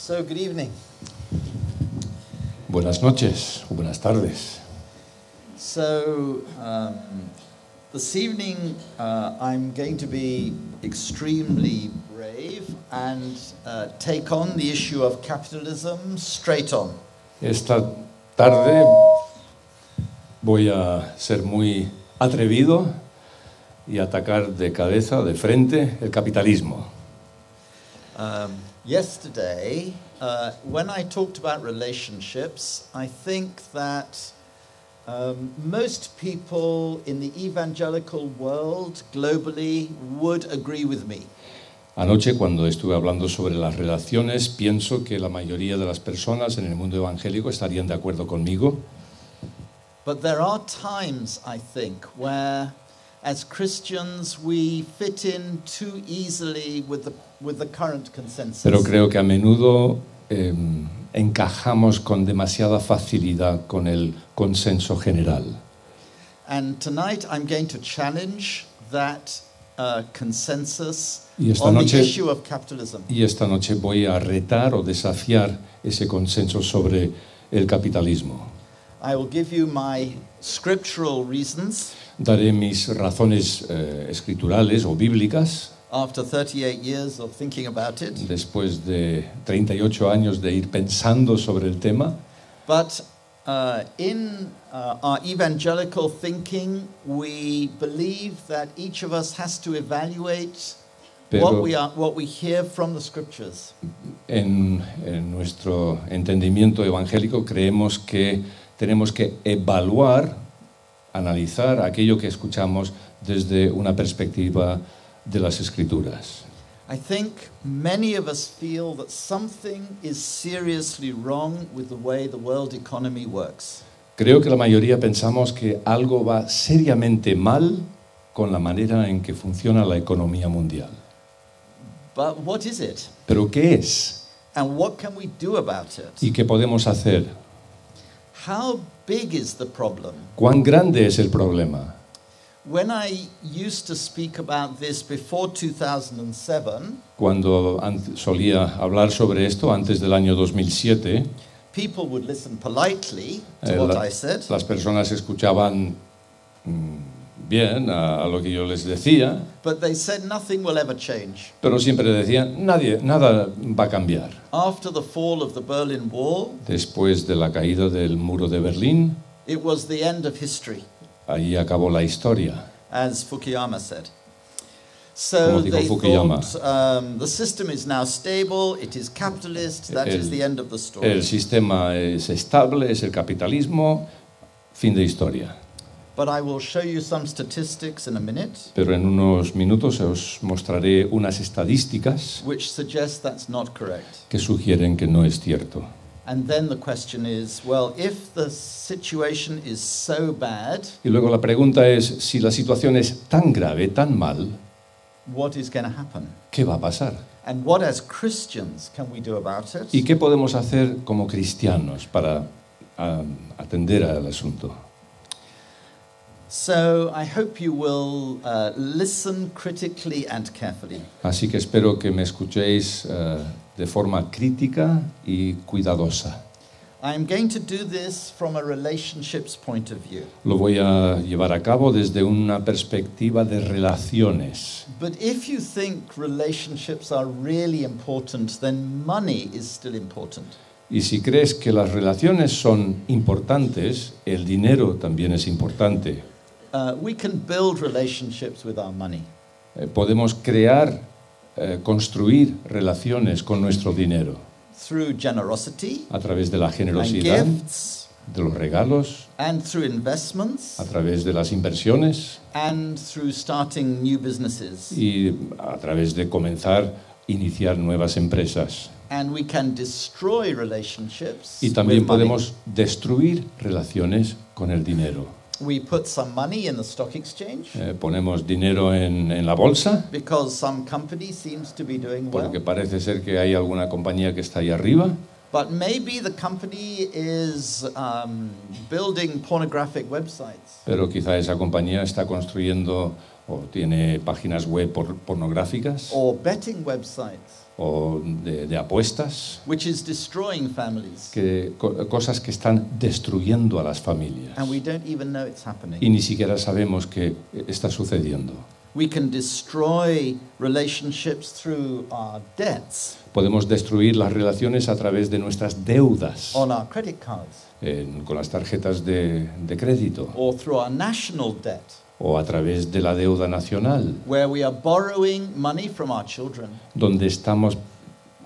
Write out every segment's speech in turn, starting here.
So, good evening. Buenas noches, o buenas tardes. So, this evening I'm going to be extremely brave and take on the issue of capitalism straight on. Esta tarde voy a ser muy atrevido y atacar de cabeza, de frente, el capitalismo. Yesterday, when I talked about relationships, I think that most people in the evangelical world globally would agree with me. Anoche, cuando estuve hablando sobre las relaciones, pienso que la mayoría de las personas en el mundo evangélico estarían de acuerdo conmigo. But there are times, I think, where as Christians we fit in too easily with the current consensus. Pero creo que a menudo encajamos con demasiada facilidad con el consenso general. And tonight I'm going to challenge that consensus Y esta on noche- the issue of capitalism. Y esta noche voy a retar o desafiar ese consenso sobre el capitalismo. I will give you my scriptural reasons Daré mis razones escriturales o bíblicas after 38 years of thinking about it. después de 38 años de ir pensando sobre el tema. But in our evangelical thinking, we believe that each of us has to evaluate Pero what we hear from the scriptures. en nuestro entendimiento evangélico creemos que tenemos que evaluar, analizar aquello que escuchamos desde una perspectiva de las Escrituras. I think many of us feel that something is seriously wrong with the way the world economy works. Creo que la mayoría pensamos que algo va seriamente mal con la manera en que funciona la economía mundial. But what is it? ¿Pero qué es? And what can we do about it? ¿Y qué podemos hacer? How big is the problem? ¿Cuán grande es el problema? When I used to speak about this before 2007, Cuando solía hablar sobre esto antes del año 2007, people would listen politely to what I said, las personas escuchaban bien a lo que yo les decía, but they said nothing will ever change. pero siempre decían, nada va a cambiar. After the fall of the Berlin Wall, Después de la caída del muro de Berlín, it was the end of history, ahí acabó la historia. as Fukuyama said. Como So dijo they Fukuyama. thought the system is now stable, it is capitalist, that is the end of the story. El sistema es estable, es el capitalismo, fin de historia. But I will show you some statistics in a minute Pero en unos minutos os mostraré unas estadísticas which suggest that's not correct. que sugieren que no es cierto. And then the question is, well, if the situation is so bad, Y luego la pregunta es, si la situación es tan grave, tan mal, what is going to happen? ¿qué va a pasar? And what as Christians can we do about it? ¿Y qué podemos hacer como cristianos para atender al asunto? So I hope you will listen critically and carefully. Así que espero que me escuchéis de forma crítica y cuidadosa. I'm going to do this from a relationships point of view. Lo voy a llevar a cabo desde una perspectiva de relaciones. But if you think relationships are really important, then money is still important. Y si crees que las relaciones son importantes, el dinero también es importante. We can build relationships with our money. Podemos crear, construir relaciones con nuestro dinero Through generosity a través de la and generosidad, gifts de los regalos, and through investments a través de las inversiones and through starting new businesses. y a través de comenzar, iniciar nuevas empresas. And we can destroy relationships Y también with money. podemos destruir relaciones con el dinero. We put some money in the stock exchange Ponemos dinero en la bolsa because some company seems to be doing well. porque parece ser que hay alguna compañía que está ahí arriba, But maybe the company is building pornographic websites. pero quizá esa compañía está construyendo o tiene páginas web pornográficas Or betting websites. o de apuestas, which is destroying families. cosas que están destruyendo a las familias. And we don't even know it's happening. Y ni siquiera sabemos qué está sucediendo. We can destroy relationships through our debts, Podemos destruir las relaciones a través de nuestras deudas, on our credit cards, con las tarjetas de crédito, or through our national debt, o a través de la deuda nacional, where we are borrowing money from our children donde estamos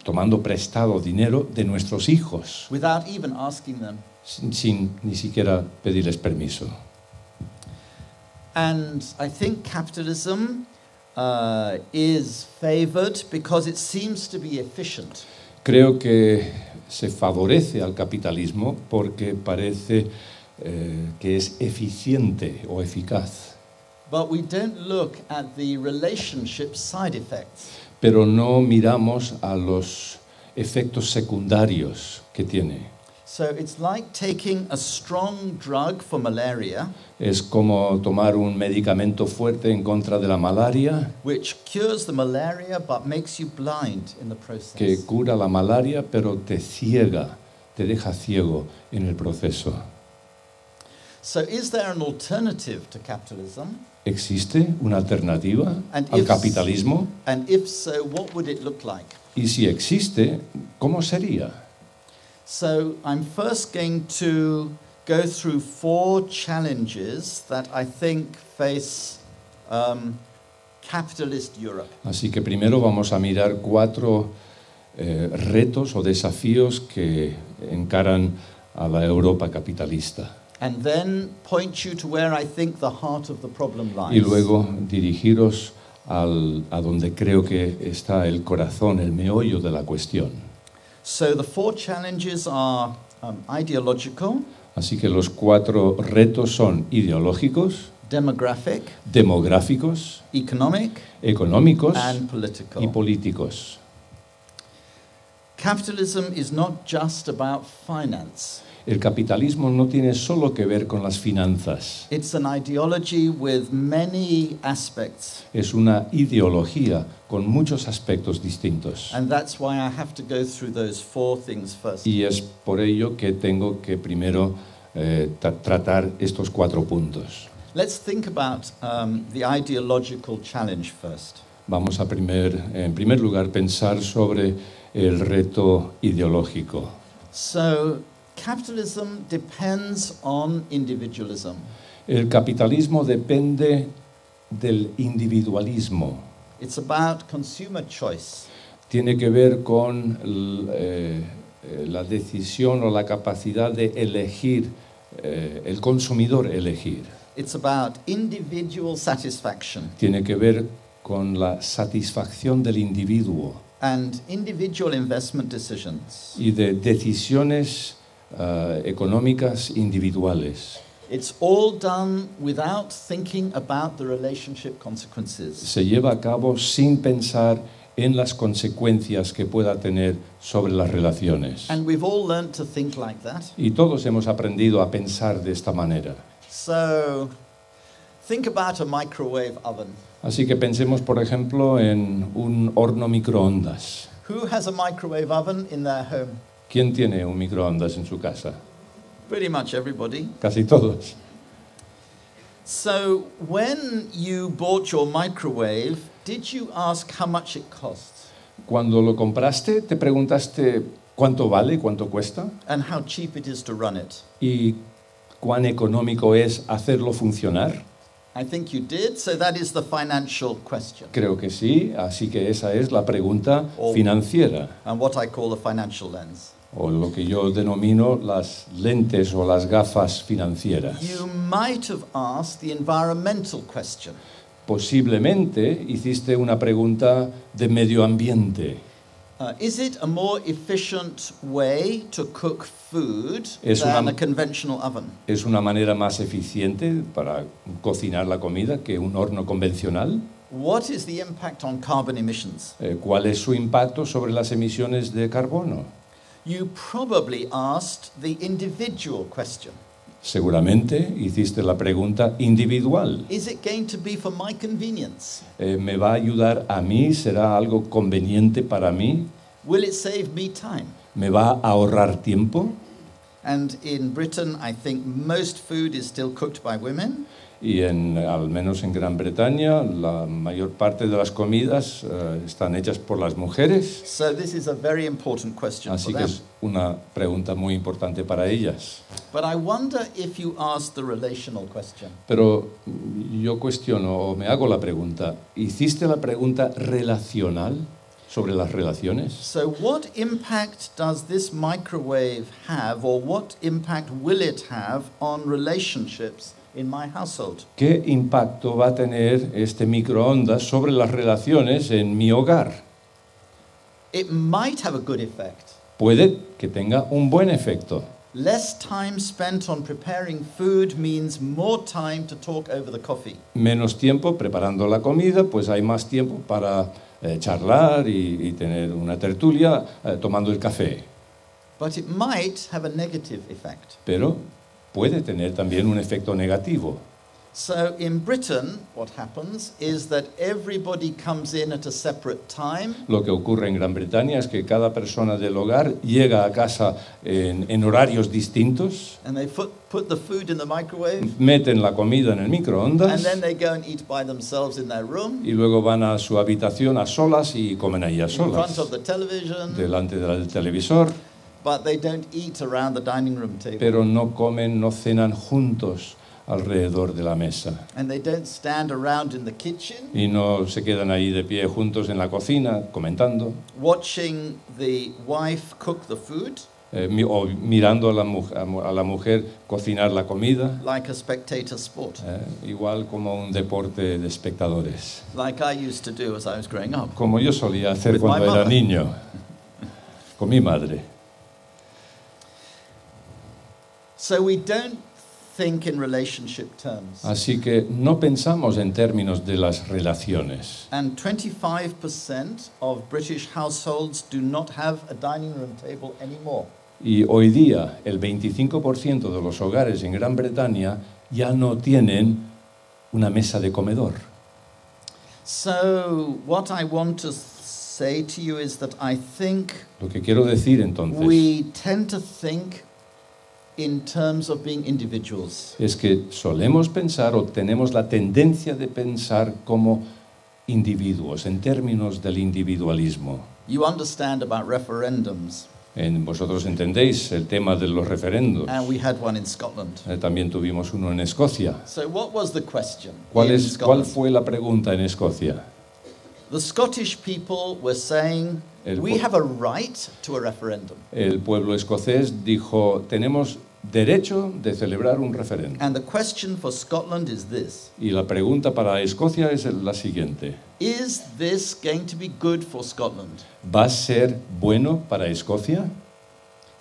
tomando prestado dinero de nuestros hijos, without even asking them. sin ni siquiera pedirles permiso. And I think capitalism is favored because it seems to be efficient. Creo que se favorece al capitalismo porque parece que es eficiente o eficaz. But we don't look at the relationship side effects. Pero no miramos a los efectos secundarios que tiene. So it's like taking a strong drug for malaria, Es como tomar un medicamento fuerte en contra de la malaria, which cures the malaria but makes you blind in the que process. cura la malaria, pero te ciega, te deja ciego en el proceso. So is there an alternative to capitalism? ¿Existe una alternativa And al if- capitalismo? And if so, what would it look like? Y si existe, ¿cómo sería? So I'm first going to go through 4 challenges that I think face capitalist Europe. Así que primero vamos a mirar 4 retos o desafíos que encaran a la Europa capitalista. And then point you to where I think the heart of the problem lies. Y luego dirigiros a donde creo que está el corazón, el meollo de la cuestión. So the 4 challenges are ideological, Así que los 4 retos son ideológicos, demographic, demográficos, economic, económicos and political. y políticos. Capitalism is not just about finance. El capitalismo no tiene solo que ver con las finanzas. It's an ideology with many aspects. Es una ideología con muchos aspectos distintos. And that's why I have to go through those 4 things first. Y es por ello que tengo que primero tratar estos 4 puntos. Let's think about the ideological challenge first. Vamos a en primer lugar pensar sobre el reto ideológico. So, capitalism depends on individualism. El capitalismo depende del individualismo. It's about consumer choice. Tiene que ver con la decisión o la capacidad de elegir, el consumidor elegir. It's about individual satisfaction Tiene que ver con la satisfacción del individuo and individual investment decisions. y de decisiones económicas individuales. It's all done without thinking about the relationship consequences. Se lleva a cabo sin pensar en las consecuencias que pueda tener sobre las relaciones. And we've all learned to think like that. Y todos hemos aprendido a pensar de esta manera. So, think about a microwave oven. Así que pensemos, por ejemplo, en un horno microondas. Who has a microwave oven in their home? ¿Quién tiene un microondas en su casa? Pretty much everybody. Casi todos. So, when you bought your microwave, did you ask how much it costs? Cuando lo compraste, ¿te preguntaste cuánto vale, cuánto cuesta? And how cheap it is to run it? ¿Y cuán económico es hacerlo funcionar? I think you did, so that is the financial question, Creo que sí, así que esa es la pregunta Oh. financiera, and what I call the financial lens. o lo que yo denomino las lentes o las gafas financieras. You might have asked the environmental question. Posiblemente hiciste una pregunta de medio ambiente. Is it a more efficient way to cook food Es than una- a conventional oven? ¿Es una manera más eficiente para cocinar la comida que un horno convencional? What is the impact on carbon emissions? ¿Cuál es su impacto sobre las emisiones de carbono? You probably asked the individual question. Seguramente hiciste la pregunta individual. Is it going to be for my convenience? ¿Me va a ayudar a mí? ¿Será algo conveniente para mí? Will it save me time? ¿Me va a ahorrar tiempo? And in Britain, I think most food is still cooked by women. Y al menos en Gran Bretaña, la mayor parte de las comidas están hechas por las mujeres. So this is a very important question Así for que them. es una pregunta muy importante para ellas. But I wonder if you ask the relational question. Pero yo cuestiono o me hago la pregunta, ¿hiciste la pregunta relacional sobre las relaciones? So what impact does this microwave have, or what impact will it have on relationships in my household? ¿Qué impacto va a tener este microondas sobre las relaciones en mi hogar? It might have a good effect. Puede que tenga un buen efecto. Less time spent on preparing food means more time to talk over the coffee. Menos tiempo preparando la comida, pues hay más tiempo para charlar y tener una tertulia tomando el café. But it might have a negative effect. Pero puede tener también un efecto negativo. So in Britain, what happens is that everybody comes in at a separate time. Lo que ocurre en Gran Bretaña es que cada persona del hogar llega a casa en horarios distintos, And they put the food in the microwave, meten la comida en el and microondas then they go and eat by themselves in their room, y luego van a su habitación a solas y comen ahí a in front solas, of the television, delante del televisor, but they don't eat around the dining room table. pero no comen, no cenan juntos alrededor de la mesa. And they don't stand around in the kitchen, Y no se quedan ahí de pie juntos en la cocina comentando watching the wife cook the food o mirando a la mujer cocinar la comida, like a spectator sport, igual como un deporte de espectadores, like I used to do as I was growing up. como yo solía hacer With cuando my era mother. niño con mi madre. So we don't think in relationship terms. Así que no pensamos en términos de las relaciones. And 25% of British households do not have a dining room table anymore. Y hoy día el 25% de los hogares en Gran Bretaña ya no tienen una mesa de comedor. So what I want to say to you is that I think Lo que quiero decir entonces we tend to think in terms of being individuals. es que solemos pensar o tenemos la tendencia de pensar como individuos, en términos del individualismo. You understand about referendums, Vosotros entendéis el tema de los referendos. and we had one in Scotland. También tuvimos uno en Escocia. So what was the question ¿Cuál in cuál Scotland? fue la pregunta en Escocia? The Scottish people were saying, we have a right to a referendum. El pueblo escocés dijo, tenemos derecho de celebrar un referéndum. And the question for Scotland is this: Y la pregunta para Escocia es la siguiente. is this going to be good for Scotland? ¿Va a ser bueno para Escocia?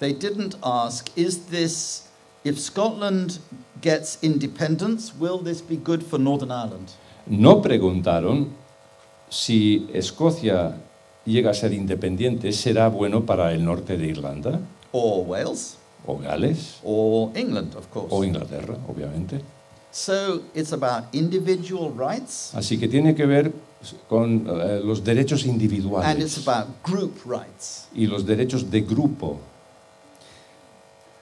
They didn't ask, if Scotland gets independence, will this be good for Northern Ireland? No preguntaron si Escocia llega a ser independiente, ¿será bueno para el norte de Irlanda? Or Wales? ¿O Gales? Or England, of course. ¿O Inglaterra, obviamente? So it's about individual rights, Así que tiene que ver con los derechos and it's individuales about group rights. y los derechos de grupo.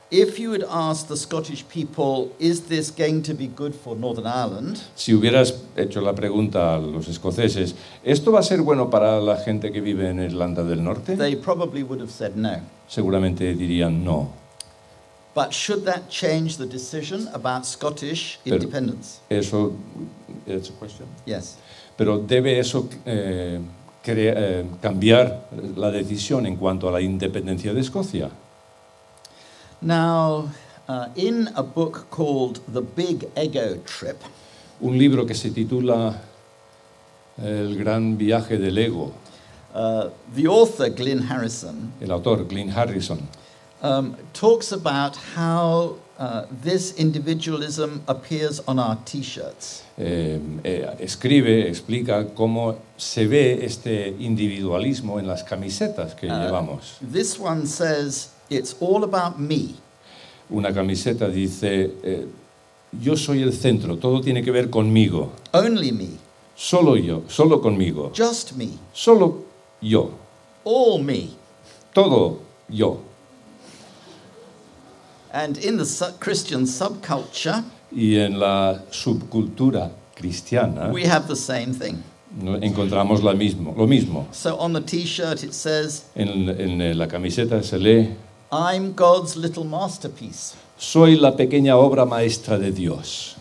If you had asked the Scottish people, is this going to be good for Northern Ireland? Si hubieras hecho la pregunta a los escoceses, ¿esto va a ser bueno para la gente que vive en Irlanda del Norte? They probably would have said no. Seguramente dirían no. But should that change the decision about Scottish Pero- independence? Eso, it's a question. Yes. Pero ¿debe eso cambiar la decisión en cuanto a la independencia de Escocia? Now, in a book called The Big Ego Trip, Un libro que se titula El gran viaje del ego, the author, Glyn Harrison, el autor Glyn Harrison, talks about how this individualism appears on our T-shirts. explica cómo se ve este individualismo en las camisetas que llevamos. This one says, it's all about me. una camiseta dice, yo soy el centro, todo tiene que ver conmigo. Only me. Solo yo, solo conmigo. Just me. Solo yo. All me. Todo yo. And in the Christian subculture, Y en la subcultura cristiana we have the same thing. encontramos lo mismo. So on the t-shirt it says, En la camiseta se lee, I'm God's little masterpiece. soy la pequeña obra maestra de Dios.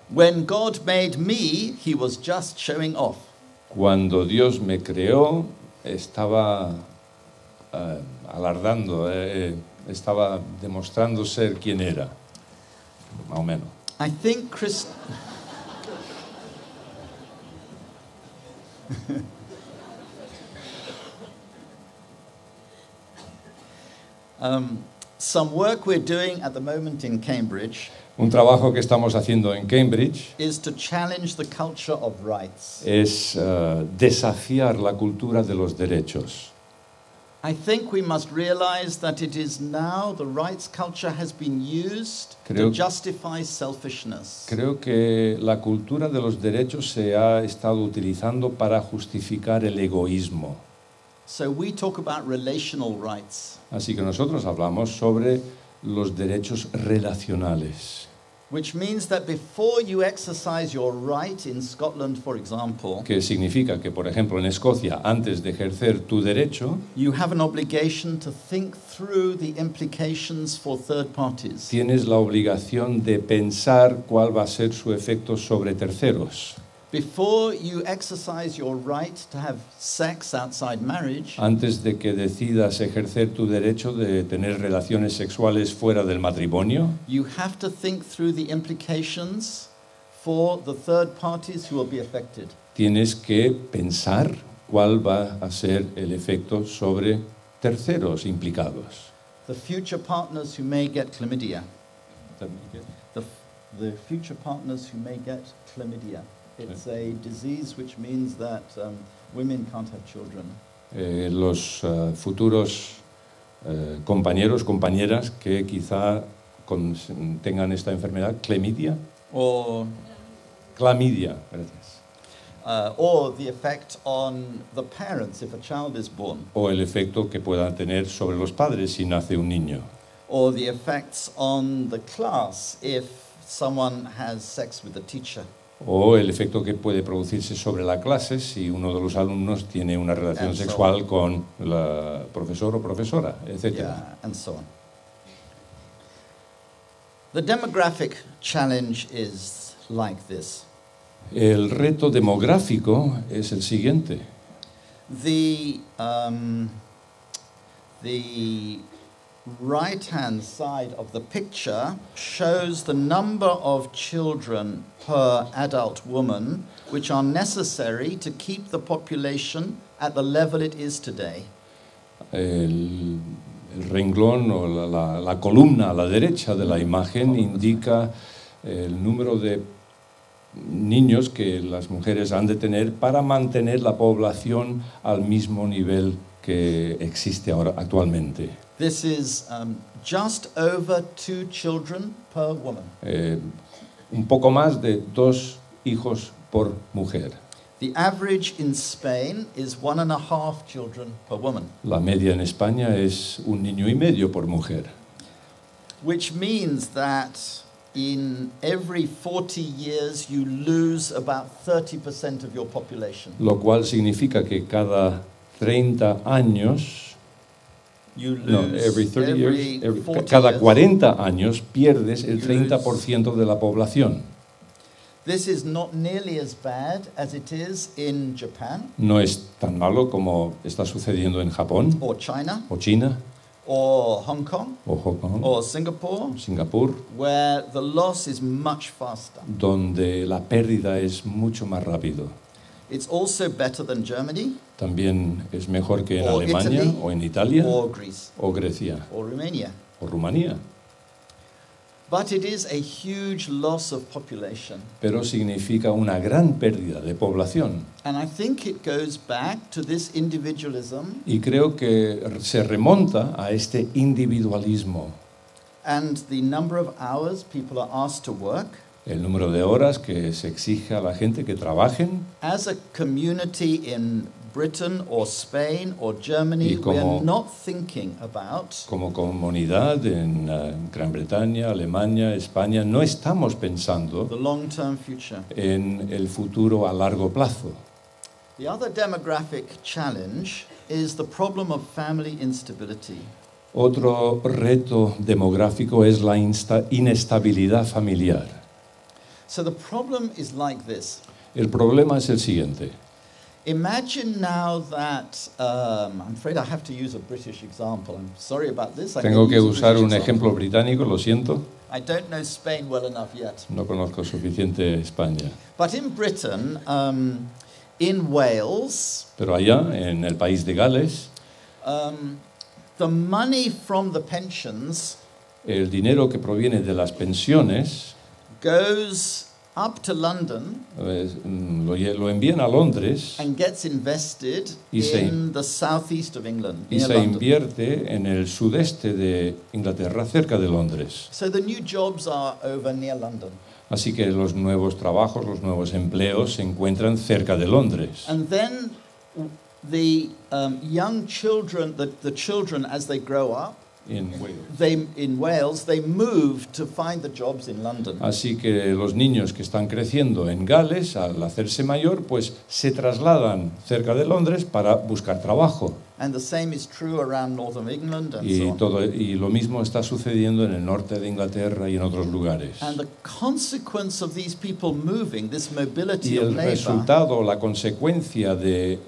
When God made me, he was just showing off. Cuando Dios me creó, estaba alardando, estaba demostrando ser quien era, más o menos. I think some work we're doing at the moment in Cambridge Un trabajo que estamos haciendo en Cambridge is to challenge the culture of rights. es desafiar la cultura de los derechos. I think we must realize that it is now the rights culture has been used to justify selfishness. Creo que la cultura de los derechos se ha estado utilizando para justificar el egoísmo. So we talk about relational rights. Así que nosotros hablamos sobre los derechos relacionales. Which means that before you exercise your right in Scotland, for example, Que significa que, por ejemplo, en Escocia, antes de ejercer tu derecho, you have an obligation to think through the implications for third parties. tienes la obligación de pensar cuál va a ser su efecto sobre terceros. Before you exercise your right to have sex outside marriage, Antes de que decidas ejercer tu derecho de tener relaciones sexuales fuera del matrimonio, you have to think through the implications for the third parties who will be affected. tienes que pensar cuál va a ser el efecto sobre terceros implicados. The future partners who may get chlamydia. The future partners who may get chlamydia. It's a disease which means that women can't have children. Los futuros compañeros, compañeras que quizá tengan esta enfermedad, clamidia, Or gracias. or the effect on the parents if a child is born. O el efecto que pueda tener sobre los padres si nace un niño. Or the effects on the class if someone has sex with a teacher. O el efecto que puede producirse sobre la clase si uno de los alumnos tiene una relación sexual con la profesor o profesora, etc. Yeah, and so on. The demographic challenge is like this. El reto demográfico es el siguiente. The right-hand side of the picture shows the number of children per adult woman which are necessary to keep the population at the level it is today. El renglón o la columna a la derecha de la imagen indica el número de niños que las mujeres han de tener para mantener la población al mismo nivel que existe ahora actualmente. This is just over 2 children per woman. Un poco más de 2 hijos por mujer. The average in Spain is 1.5 children per woman. La media en España es 1,5 niños por mujer. Which means that in every 40 years you lose about 30% of your population. Lo cual significa que cada 30 años, cada 40 años pierdes el 30% de la población. This is not nearly as bad as it is in Japan. No es tan malo como está sucediendo en Japón, or China, o China, or Hong Kong, o Hong Kong, or Singapore, Singapur, where the loss is much faster. Donde la pérdida es mucho más rápido. It's also better than Germany. También es mejor que en or Alemania, Italy, o en Italia, or Greece, o Grecia, or Romania. o Rumanía. But it is a huge loss of population. pero significa una gran pérdida de población. And I think it goes back to this individualism Y creo que se remonta a este individualismo. and the number of hours people are asked to work. El número de horas que se exige a la gente que trabajen. As a community in Britain or Spain or Germany, Y como- we are not thinking about Como comunidad en Gran Bretaña, Alemania, España, no estamos pensando the long-term future. en el futuro a largo plazo. The other demographic challenge is the problem of family instability. Otro reto demográfico es la inestabilidad familiar. So the problem is like this. El problema es el siguiente. Imagine now that, I'm afraid I have to use a British example. I'm sorry about this. I Tengo may que use a usar British un example. ejemplo británico, lo siento, I don't know Spain well enough yet. no conozco suficiente España. But in Britain, in Wales, Pero allá, en el país de Gales, the money from the pensions el dinero que proviene de las pensiones goes up to London lo envían a Londres and gets invested Y se- in the southeast of England, y near se London. invierte en el sudeste de Inglaterra, cerca de Londres. So the new jobs are over near London. Así que los nuevos trabajos, los nuevos empleos se encuentran cerca de Londres. And then the young children, the children as they grow up, En Wales. in Wales, they move to find the jobs in London. Así que los niños que están creciendo en Gales, al hacerse mayor, pues se trasladan cerca de Londres para buscar trabajo. And the same is true around northern England and so on. Y lo mismo está sucediendo en el norte de Inglaterra y en otros lugares. And the consequence of these people moving, this mobility Y of el labor, resultado, la consecuencia de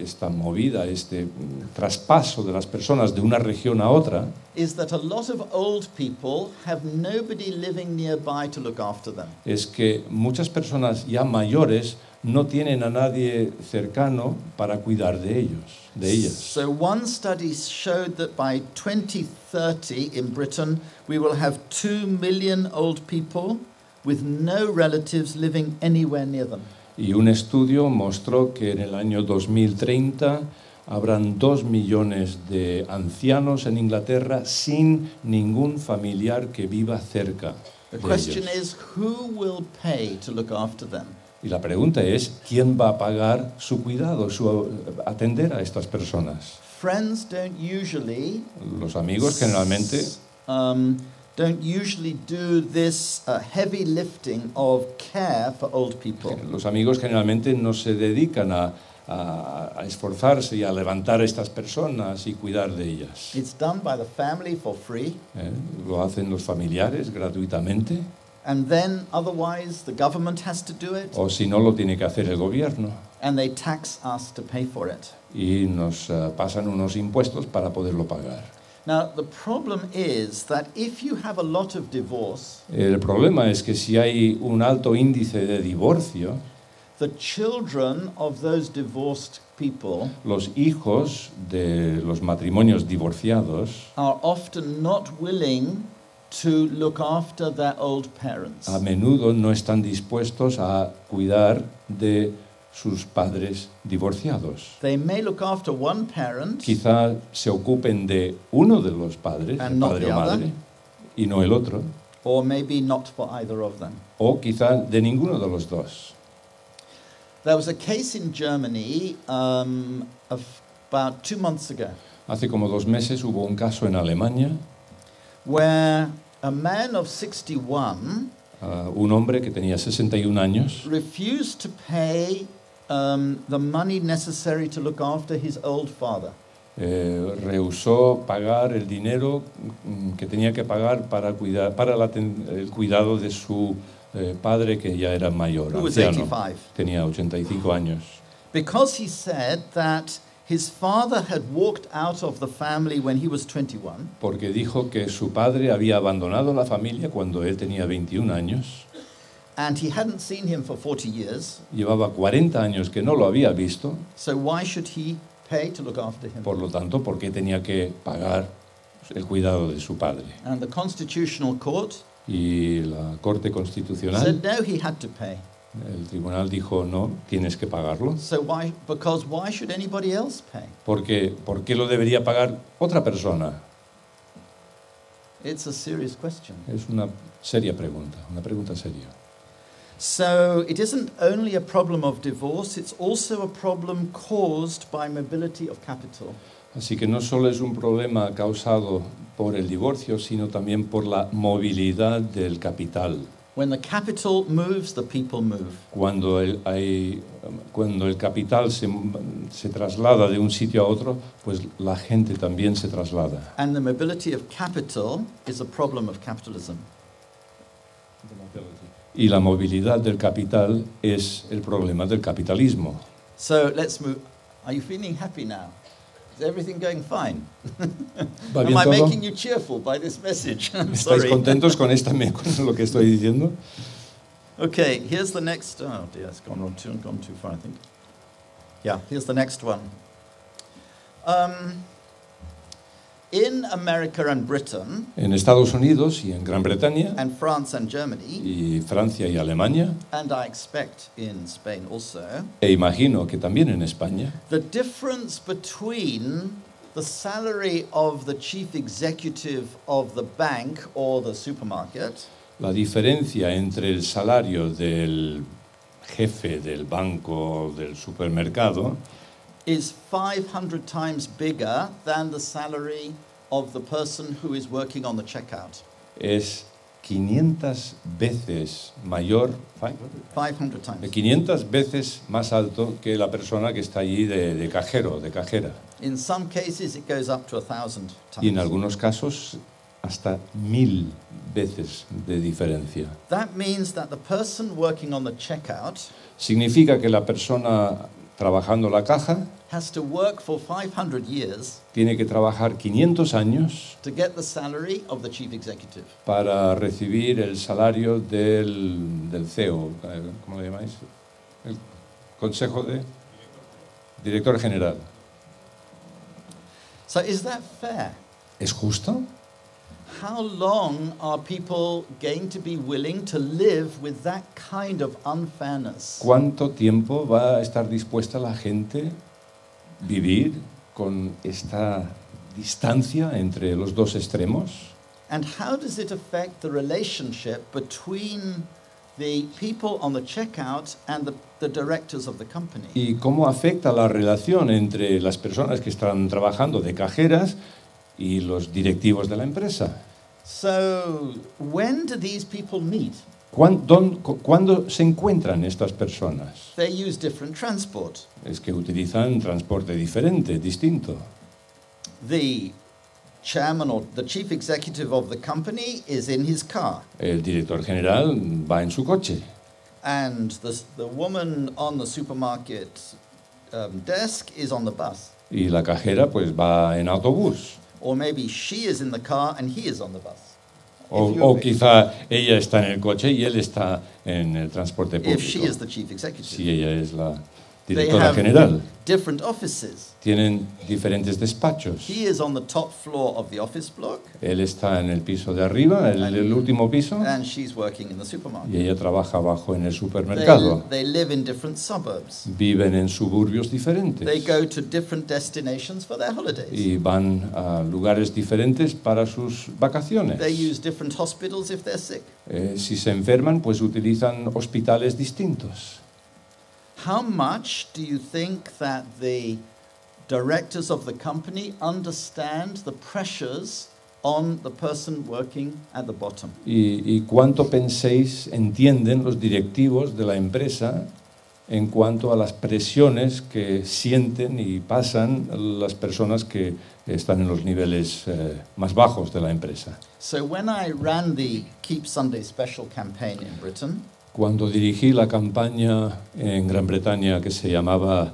esta movida, este traspaso de las personas de una región a otra, is that a lot of old people have nobody living nearby to look after them. es que muchas personas ya mayores no tienen a nadie cercano para cuidar de ellas. So one study showed that by 2030 in Britain, we will have 2 million old people with no relatives living anywhere near them. Y un estudio mostró que en el año 2030 habrán 2 millones de ancianos en Inglaterra sin ningún familiar que viva cerca The de question ellos. is, who will pay to look after them? Y la pregunta es, ¿quién va a pagar su cuidado, atender a estas personas? Friends don't usually Los amigos generalmente don't usually do this heavy lifting of care for old people. Los amigos generalmente no se dedican a esforzarse y a levantar a estas personas y cuidar de ellas. It's done by the family for free, Lo hacen los familiares gratuitamente, and then otherwise the government has to do it, o si no lo tiene que hacer el gobierno and they tax us to pay for it. y nos pasan unos impuestos para poderlo pagar. Now, the problem is that if you have a lot of divorce, El problema es que si hay un alto índice de divorcio, the children of those divorced people los hijos de los matrimonios divorciados are often not willing to look after their old parents. a menudo no están dispuestos a cuidar de sus padres divorciados. They may look after one parent Quizá se ocupen de uno de los padres, And el not padre the o madre, other. y no el otro, or maybe not for either of them. o quizá de ninguno de los dos. There was a case in Germany of about 2 months ago Hace como 2 meses hubo un caso en Alemania, where a man of 61 un hombre que tenía 61 años refused to pay the money necessary to look after his old father. rehusó pagar el dinero que tenía que pagar para el cuidado de su padre, que ya era mayor, Who was anciano, 85. tenía 85 años. Because he said that his father had walked out of the family when he was 21, Porque dijo que su padre había abandonado la familia cuando él tenía 21 años, and he hadn't seen him for 40 years, llevaba 40 años que no lo había visto, so why should he pay to look after him? por lo tanto, ¿por qué tenía que pagar el cuidado de su padre. And the Constitutional Court Y la Corte said Constitucional, no, he had to pay. el tribunal dijo, no, tienes que pagarlo. So because why should anybody else pay? Porque, ¿por qué lo debería pagar otra persona? It's a serious question. Es una seria pregunta, una pregunta seria. So it isn't only a problem of divorce, it's also a problem caused by mobility of capital. Así que no solo es un problema causado por el divorcio, sino también por la movilidad del capital. When the capital moves, the people move. Cuando el capital se traslada de un sitio a otro, pues la gente también se traslada. And the mobility of capital is a problem of capitalism. Y la movilidad del capital es el problema del capitalismo. So let's move. Are you feeling happy now? Is everything going fine? ¿Va Am bien I todo? making you cheerful by this message? I'm ¿Estáis sorry. contentos con lo que estoy diciendo? Okay, here's the next. Oh dear, it's gone too far, I think. Yeah, here's the next one. In America and Britain, En Estados Unidos y en Gran Bretaña, and France and Germany, y Francia y Alemania, and I expect in Spain also, e imagino que también en España, the difference between the salary of the chief executive of the bank or the supermarket la diferencia entre el salario del jefe del banco o del supermercado is 500 times bigger than the salary of the person who is working on the checkout. es 500 veces mayor, 500 times. 500 veces más alto que la persona que está allí de cajero, de cajera. In some cases, it goes up to 1,000 Y en times. algunos casos hasta 1000 veces de diferencia. That means that the person working on the checkout Significa que la persona trabajando la caja has to work for 500 years tiene que trabajar 500 años to get the salary of the chief executive. para recibir el salario del CEO, ¿cómo lo llamáis? El Consejo de Director General. So is that fair? ¿Es justo? How long are people going to be willing to live with that kind of unfairness? ¿Cuánto tiempo va a estar dispuesta la gente vivir con esta distancia entre los dos extremos? And how does it affect the relationship between the people on the checkout and the directors of the company? ¿Y cómo afecta la relación entre las personas que están trabajando de cajeras y los directivos de la empresa? So, when do these people meet? ¿Cuándo se encuentran estas personas? They use different transport. Es que utilizan transporte diferente, distinto. The chairman or the chief executive of the company is in his car, El director general va en su coche and the woman on the supermarket desk is on the bus. y la cajera pues va en autobús. Or maybe she is in the car and he is on the bus. O quizá ella está en el coche y él está en el transporte If she público. is the chief executive. Si ella es la They directora have general. different offices. Tienen diferentes despachos. He is on the top floor of the office block, Él está en el piso de arriba, el último piso, and she's working in the supermarket. y ella trabaja abajo en el supermercado. They live in different suburbs. Viven en suburbios diferentes They go to different destinations for their holidays. y van a lugares diferentes para sus vacaciones. They use different hospitals if they're sick. Si se enferman, pues utilizan hospitales distintos. How much do you think that the directors of the company understand the pressures on the person working at the bottom? ¿Y cuánto penséis entienden los directivos de la empresa en cuanto a las presiones que sienten y pasan las personas que están en los niveles más bajos de la empresa? So when I ran the Keep Sunday Special campaign in Britain, Cuando dirigí la campaña en Gran Bretaña que se llamaba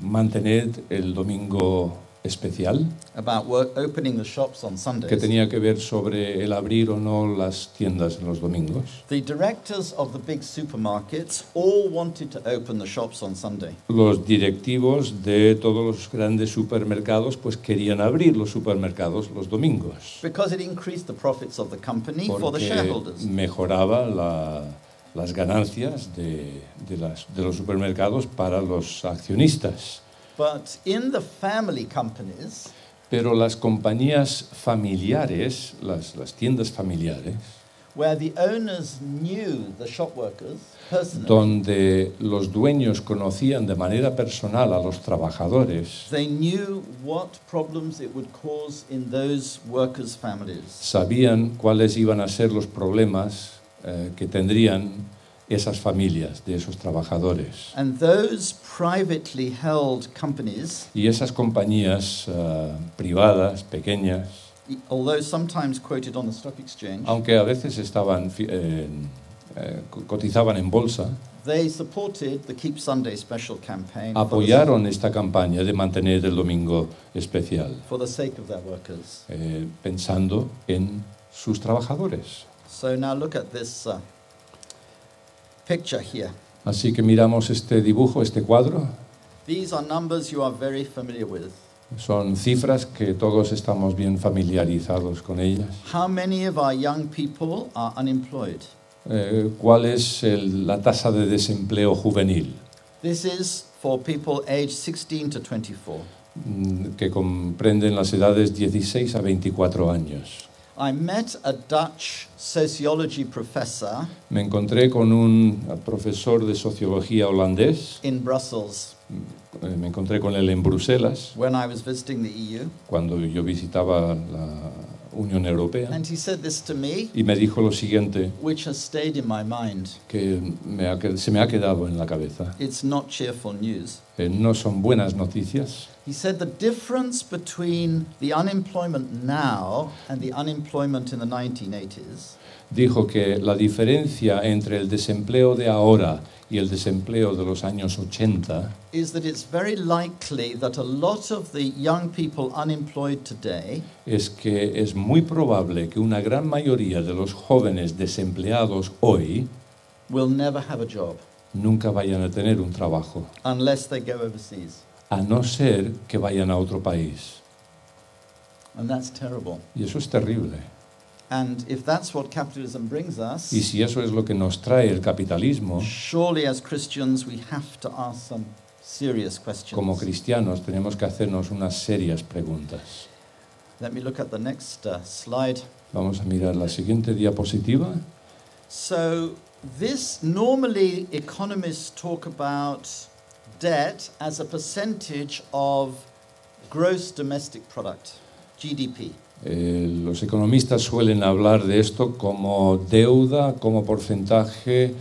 Mantened el domingo especial about opening the shops on que Sundays. tenía que ver sobre el abrir o no las tiendas en los domingos. The directors of the big supermarkets all wanted to open the shops on Sunday. Los directivos de todos los grandes supermercados pues querían abrir los supermercados los domingos Because it increased the profits of the company for the porque shareholders. mejoraba las ganancias de los supermercados para los accionistas. But in the family companies, Pero las compañías familiares, las tiendas familiares, where the owners knew the shop workers personally, donde los dueños conocían de manera personal a los trabajadores, they knew what problems it would cause in those workers' families. sabían cuáles iban a ser los problemas que tendrían esas familias de esos trabajadores. And those privately held companies, Y esas compañías privadas, pequeñas, although sometimes quoted on the stock exchange, aunque a veces cotizaban en bolsa, they supported the Keep Sunday Special campaign apoyaron esta campaña de mantener el domingo especial, for the sake of their workers. pensando en sus trabajadores. So now look at this picture here. Así que miramos este dibujo, este cuadro. These are numbers you are very familiar with. Son cifras que todos estamos bien familiarizados con ellas. How many of our young people are unemployed? ¿Cuál es la tasa de desempleo juvenil? This is for people aged 16 to 24. Que comprenden las edades 16 a 24 años. I met a Dutch sociology professor Me encontré con un profesor de sociología holandés. in Brussels Me encontré con él en Bruselas when I was visiting the EU, cuando yo visitaba la Unión Europea and he said this to me, y me dijo lo siguiente which has stayed in my mind. que se me ha quedado en la cabeza. It's not cheerful news. No son buenas noticias. He said the difference between the unemployment now and the unemployment in the 1980s Dijo que la diferencia entre el desempleo de ahora y el desempleo de los años 80 is that it's very likely that a lot of the young people unemployed today es que es muy probable que una gran mayoría de los jóvenes desempleados hoy will never have a job nunca vayan a tener un trabajo, unless they go overseas. a no ser que vayan a otro país. And that's terrible. Y eso es terrible. And if that's what capitalism brings us, Y si eso es lo que nos trae el capitalismo, surely as Christians we have to ask some serious questions. como cristianos tenemos que hacernos unas serias preguntas. Let me look at the next slide. Vamos a mirar la siguiente diapositiva. So this, normally economists talk about debt as a percentage of gross domestic product, GDP. Los economistas suelen hablar de esto como deuda, como porcentaje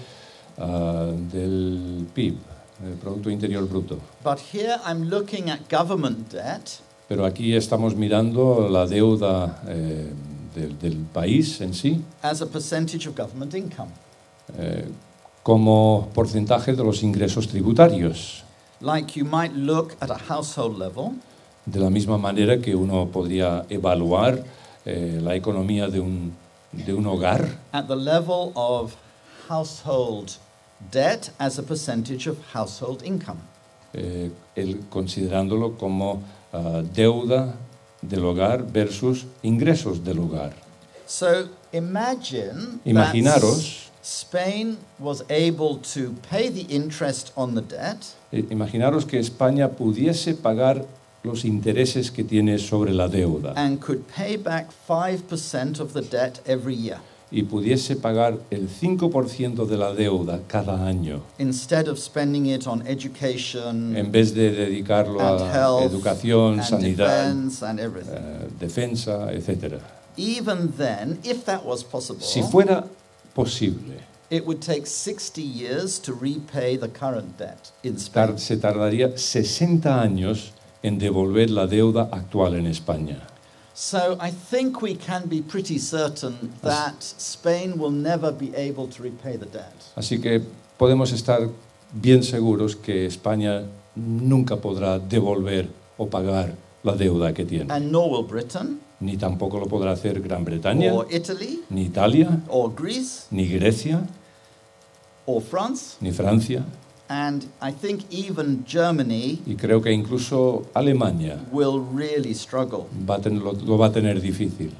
del PIB, del Producto Interior Bruto. But here I'm looking at government debt Pero aquí estamos mirando la deuda del país en sí as a percentage of government income. como porcentaje de los ingresos tributarios. Like you might look at a household level, De la misma manera que uno podría evaluar la economía de un hogar at the level of household debt as a percentage of household income. Considerándolo como deuda del hogar versus ingresos del hogar. So Imaginaros, Spain was able to pay the interest on the debt imaginaros que España pudiese pagar los intereses que tiene sobre la deuda and could pay back 5% of the debt every year y pudiese pagar el 5% de la deuda cada año instead of spending it on education en vez de dedicarlo and a health educación, and sanidad, defense and everything. defensa, etc. Even then, if that was possible, Si fuera posible, it would take 60 years to repay the current debt in Spain. se tardaría 60 años en devolver la deuda actual en España. So I think we can be pretty certain that Spain will never be able to repay the debt. Así que podemos estar bien seguros que España nunca podrá devolver o pagar la deuda que tiene. and nor will Britain, Ni tampoco lo podrá hacer Gran Bretaña, or Italy, ni Italia, or Greece, ni Grecia, or France, ni Francia. and I think even Germany Y creo que incluso Alemania will really struggle. lo va a tener difícil.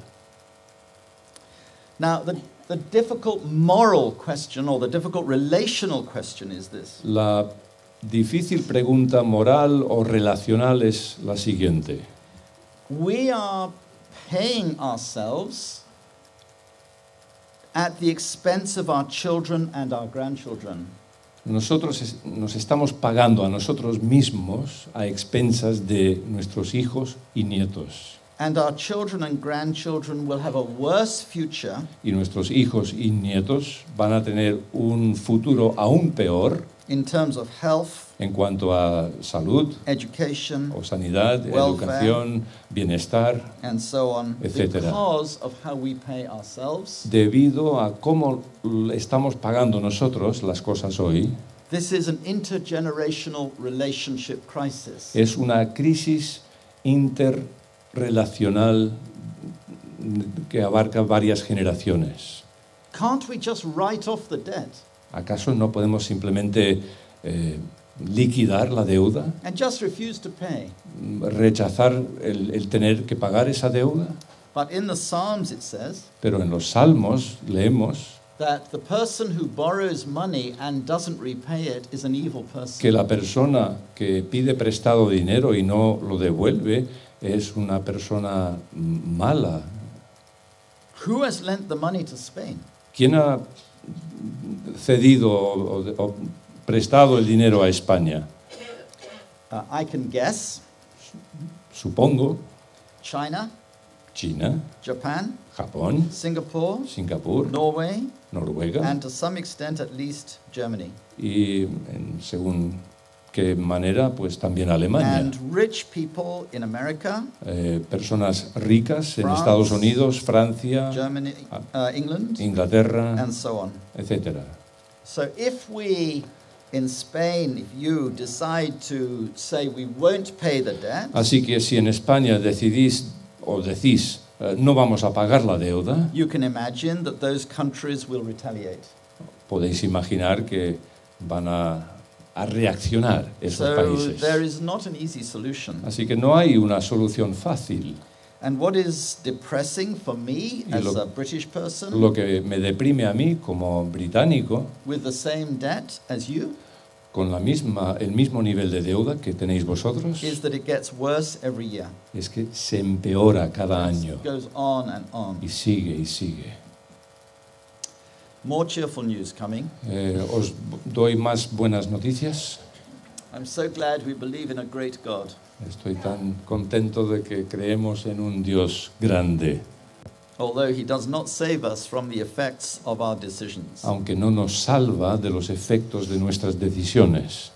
Now, the difficult moral question or the difficult relational question is this. La difícil pregunta moral o relacional es la siguiente. We are paying ourselves at the expense of our children and our grandchildren. Nosotros nos estamos pagando a nosotros mismos a expensas de nuestros hijos y nietos. And our children and grandchildren will have a worse future Y nuestros hijos y nietos van a tener un futuro aún peor in terms of health, en cuanto a salud education, o sanidad, welfare, educación, bienestar, and so on, etcétera. because of how we pay ourselves. Debido a cómo estamos pagando nosotros las cosas hoy. This is an intergenerational relationship crisis. Es una crisis interrelacional que abarca varias generaciones. Can't we just write off the debt ¿Acaso no podemos simplemente liquidar la deuda? and just refuse to pay? ¿Rechazar el tener que pagar esa deuda? But in the Psalms it says Pero en los Salmos leemos that the person who borrows money and doesn't repay it is an evil person. que la persona que pide prestado dinero y no lo devuelve es una persona mala. Who has lent the money to Spain? ¿Quién ha cedido o prestado el dinero a España? I can guess. Supongo, China, China, Japan, Japón, Singapore, Singapur, Norway, Noruega and to some extent at least Germany. y según qué manera, pues también Alemania. And rich people in America, Personas ricas en France, Estados Unidos, Francia, Germany, England, Inglaterra, and so on. etc. So if we, in Spain, if you decide to say we won't pay the debt, Así que si en España decidís o decís no vamos a pagar la deuda, you can imagine that those countries will retaliate. podéis imaginar que van a reaccionar esos So países. there is not an easy solution. Así que no hay una solución fácil. And what is depressing for me Y as lo- a British person Lo que me deprime a mí como británico, with the same debt as you con el mismo nivel de deuda que tenéis vosotros, is that it gets worse every year. es que se empeora cada año It goes on and on. y sigue y sigue. More cheerful news coming. Os doy más buenas noticias. I'm so glad we believe in a great God. Estoy tan contento de que creemos en un Dios grande, Although he does not save us from the effects of our decisions. aunque no nos salva de los efectos de nuestras decisiones.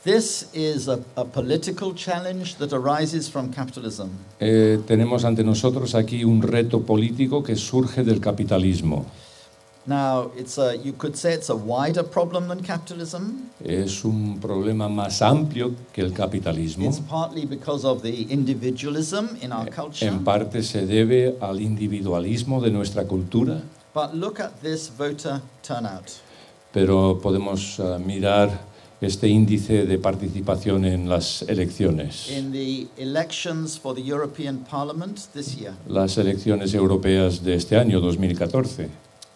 This is a political challenge that arises from capitalism. Tenemos ante nosotros aquí un reto político que surge del capitalismo. Now, you could say it's a wider problem than capitalism. Es un problema más amplio que el capitalismo. It's partly because of the individualism in our culture. En parte se debe al individualismo de nuestra cultura, But look at this voter turnout. pero podemos mirar este índice de participación en las elecciones. In the elections for the European Parliament this year, Las elecciones europeas de este año, 2014.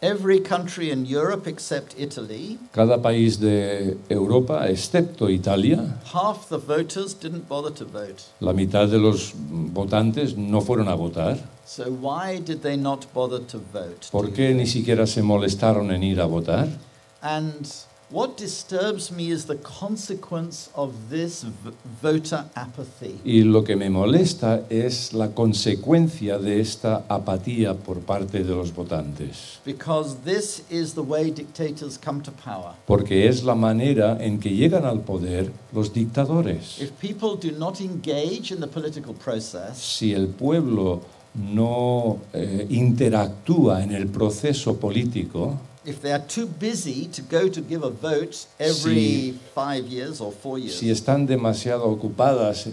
every country in Europe except Italy, Cada país de Europa, excepto Italia, half the voters didn't bother to vote. la mitad de los votantes no fueron a votar. So why did they not bother to vote? ¿Por qué ni siquiera se molestaron en ir a votar? And what disturbs me is the consequence of this voter apathy. Y lo que me molesta es la consecuencia de esta apatía por parte de los votantes. Because this is the way dictators come to power. Porque es la manera en que llegan al poder los dictadores. If people do not engage in the political process, Si el pueblo no interactúa en el proceso político, if they are too busy to go to give a vote every 5 years or 4 years, si están demasiado ocupadas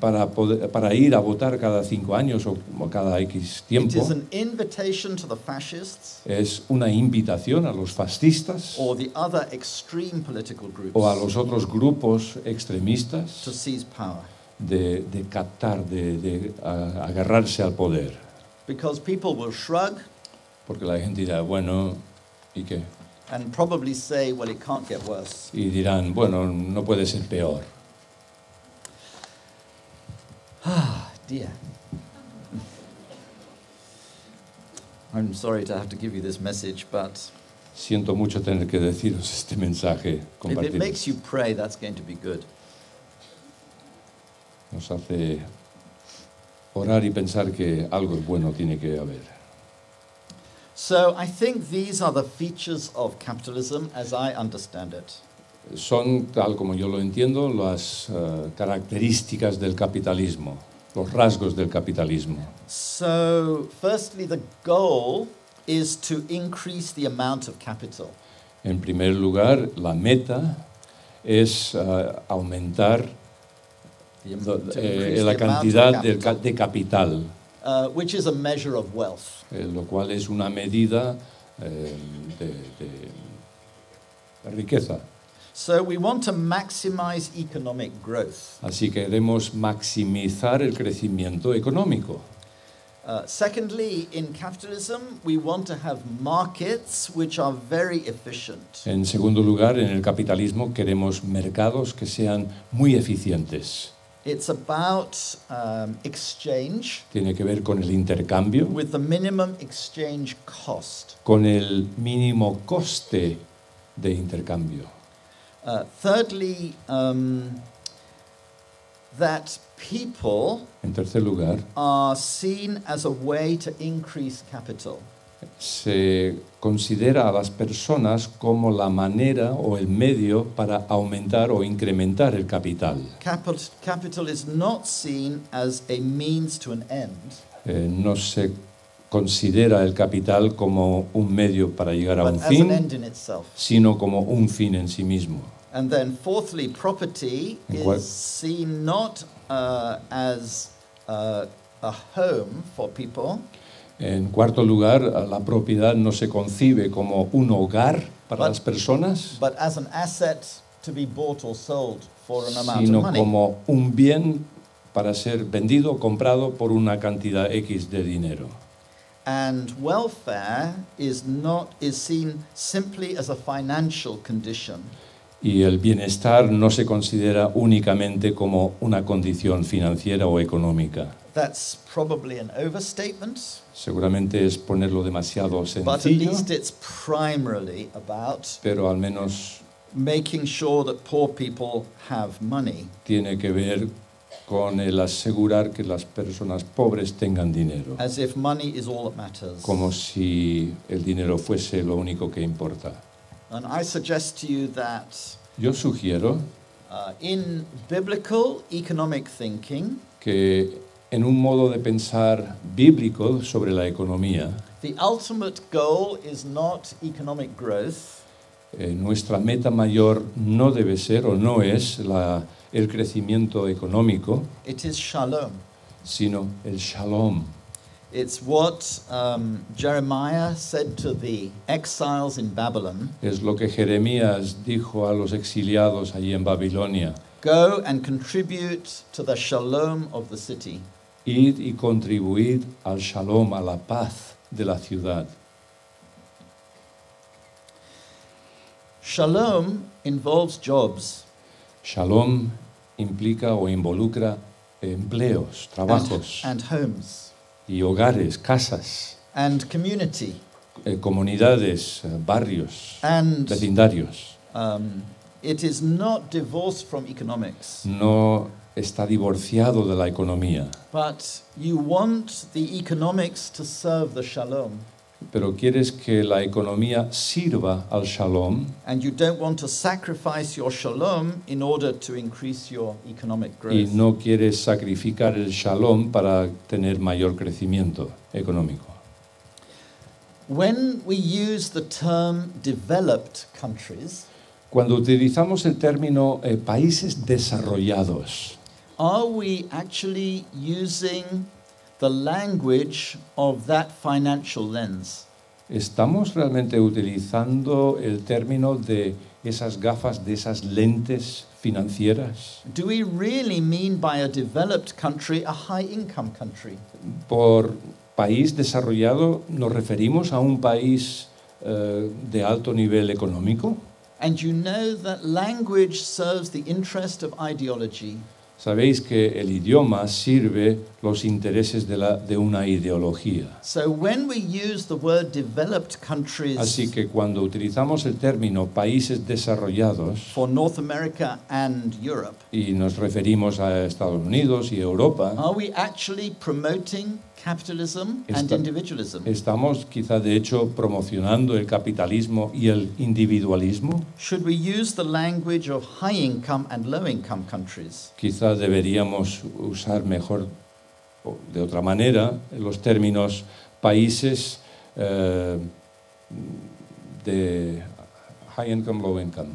para ir a votar cada 5 años o cada X It tiempo. is an invitation to the fascists Es una invitación a los fascistas or the other extreme political groups o a los otros grupos to extremistas seize power. de captar, de agarrarse al poder. Because people will shrug Porque la gente dirá, bueno, ¿y qué? and probably say, well, it can't get worse. Y dirán, bueno, no puede ser peor. Ah, dear. I'm sorry to have to give you this message, but Siento mucho tener que deciros este mensaje, if it compartir. makes you pray, that's going to be good. Nos hace orar y pensar que algo bueno tiene que haber. So I think these are the features of capitalism as I understand it. Son, tal como yo lo entiendo, las características del capitalismo, los rasgos del capitalismo. So firstly, the goal is to increase the amount of capital. En primer lugar, la meta es aumentar To increase la the amount cantidad of capital, de capital, which is a measure of wealth. lo cual es una medida de riqueza. So we want to maximize economic growth. Así que queremos maximizar el crecimiento económico. Secondly, in capitalism, we want to have markets which are very efficient. En segundo lugar, en el capitalismo queremos mercados que sean muy eficientes. It's about exchange Tiene que ver con el intercambio, with the minimum exchange cost. con el mínimo coste de intercambio. Thirdly, that people En tercer lugar, are seen as a way to increase capital. se considera a las personas como la manera o el medio para aumentar o incrementar el capital. Capital is not seen as a means to an end, No se considera el capital como un medio para llegar a but un as an fin, end in itself. sino como un fin en sí mismo. And then fourthly, property En cual- is seen not as a home for people, En cuarto lugar, la propiedad no se concibe como un hogar para las personas, but as an asset to be bought or sold for an amount of sino money. como un bien para ser vendido o comprado por una cantidad X de dinero. And welfare is seen simply as a financial condition. Y el bienestar no se considera únicamente como una condición financiera o económica. That's probably an overstatement, Seguramente es ponerlo demasiado but at sencillo, least it's primarily about pero al menos making sure that poor people have money. tiene que ver con el asegurar que las personas pobres tengan dinero, As if money is all that matters. como si el dinero fuese lo único que importa. And I suggest to you that Yo sugiero in biblical economic thinking, que en un modo de pensar bíblico sobre la economía, the ultimate goal is not economic growth, nuestra meta mayor no debe ser o no es el crecimiento económico, it is shalom. sino el shalom. It's what Jeremiah said to the exiles in Babylon. Es lo que Jeremías dijo a los exiliados allí en Babilonia. Go and contribute to the shalom of the city. Id y contribuid al shalom, a la paz de la ciudad. Shalom involves jobs Shalom implica o involucra empleos, trabajos and homes y hogares, casas, and community. comunidades, barrios, And vecindarios. it is not divorced from economics, No está divorciado de la economía, but you want the economics to serve the shalom, pero quieres que la economía sirva al shalom and you don't want to sacrifice your shalom in order to increase your economic growth. y no quieres sacrificar el shalom para tener mayor crecimiento económico. When we use the term developed countries, Cuando utilizamos el término países desarrollados, are we actually using the language of that financial lens? ¿Estamos realmente utilizando el término de esas gafas, de esas lentes financieras? Do we really mean by a developed country a high-income country? Por país desarrollado nos referimos a un país de alto nivel económico. And you know that language serves the interest of ideology. Sabéis que el idioma sirve los intereses de una ideología. So when we use the word developed countries Así que cuando utilizamos el término países desarrollados for North America and Europe, y nos referimos a Estados Unidos y Europa, are we actually promoting capitalism and individualism? ¿estamos quizá de hecho promocionando el capitalismo y el individualismo? Should we use the language of high-income and low-income countries? Quizá deberíamos usar mejor, o de otra manera, los términos países de high income, low income,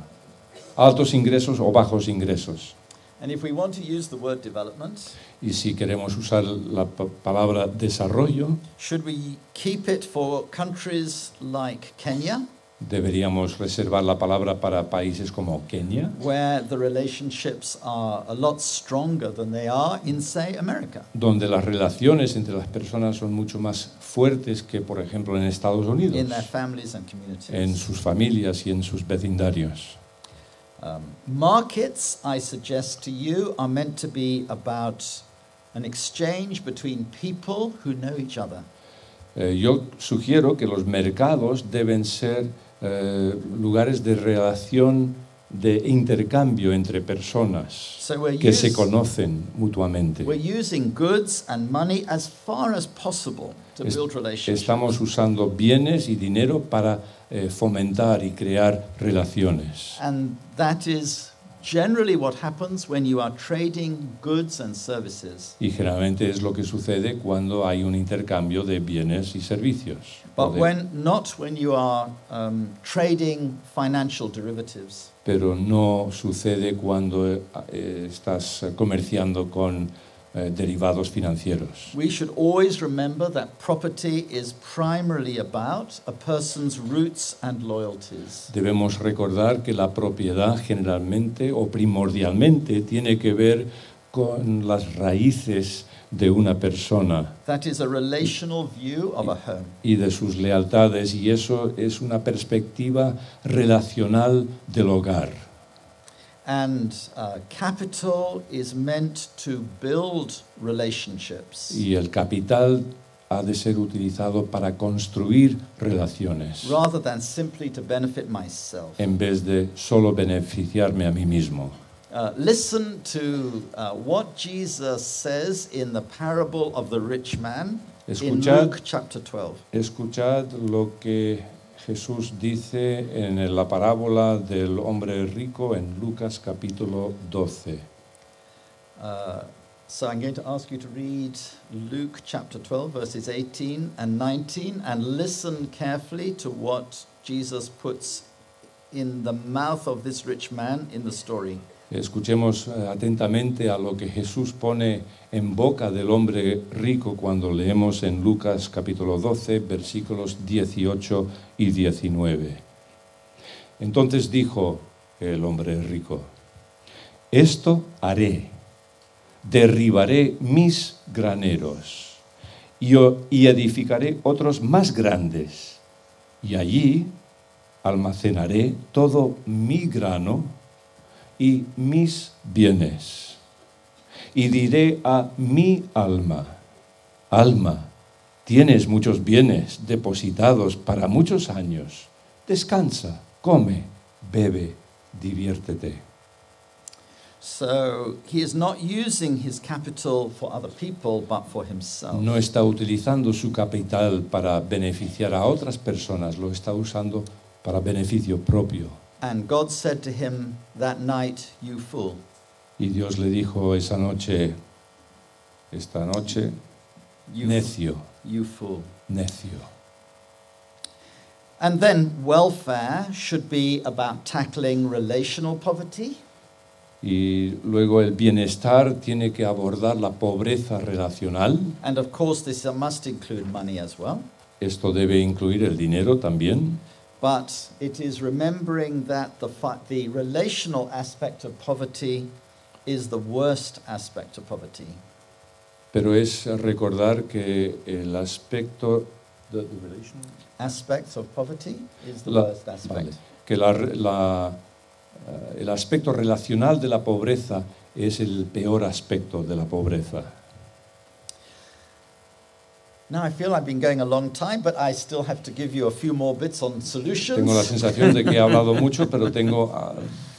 altos ingresos o bajos ingresos. And if we want to use the word development, Y si queremos usar la palabra desarrollo, should we keep it for countries like Kenya, deberíamos reservar la palabra para países como Kenia, where the relationships are a lot stronger than they are in, say, America? donde las relaciones entre las personas son mucho más fuertes que, por ejemplo, en Estados Unidos, In their families and communities. en sus familias y en sus vecindarios. Markets, I suggest to you, are meant to be about an exchange between people who know each other. Yo sugiero que los mercados deben ser lugares de relación, de intercambio entre personas So we're que se conocen mutuamente. using goods and money as far as possible to build relationships. Estamos usando bienes y dinero para fomentar y crear relaciones. And that is generally what happens when you are trading goods and services. Y generalmente es lo que sucede cuando hay un intercambio de bienes y servicios. But not when you are trading financial derivatives. Pero no sucede cuando estás comerciando con derivados financieros. We should always remember that property is primarily about a person's roots and loyalties. Debemos recordar que la propiedad generalmente o primordialmente tiene que ver con las raíces de una persona That is a relational view of a home. y de sus lealtades, y eso es una perspectiva relacional del hogar. And capital is meant to build relationships Y el capital ha de ser utilizado para construir relaciones rather than simply to benefit myself. en vez de solo beneficiarme a mí mismo. Listen to what Jesus says in the parable of the rich man in Luke chapter 12. Escuchad lo que Jesús dice en la parábola del hombre rico en Lucas capítulo 12. So I'm going to ask you to read Luke chapter 12, verses 18 and 19, and listen carefully to what Jesus puts in the mouth of this rich man in the story. Escuchemos atentamente a lo que Jesús pone en boca del hombre rico cuando leemos en Lucas capítulo 12, versículos 18 y 19. Entonces dijo el hombre rico: esto haré, derribaré mis graneros y edificaré otros más grandes, y allí almacenaré todo mi grano y mis bienes. Y diré a mi alma: alma, tienes muchos bienes depositados para muchos años. Descansa, come, bebe, diviértete. So he is not using his capital for other people, but for himself. No está utilizando su capital para beneficiar a otras personas, lo está usando para beneficio propio. And God said to him that night, "You fool." Y Dios le dijo esta noche, necio, You fool. necio. And then welfare should be about tackling relational poverty. Y luego el bienestar tiene que abordar la pobreza relacional. And of course, this must include money as well. Esto debe incluir el dinero también. But it is remembering that the relational aspect of poverty is the worst aspect of poverty. Pero es recordar que el aspecto Aspects of poverty is the worst aspect. Vale, que el aspecto relacional de la pobreza es el peor aspecto de la pobreza. Now I feel I've been going a long time, but I still have to give you a few more bits on solutions. Tengo la sensación de que he hablado mucho, pero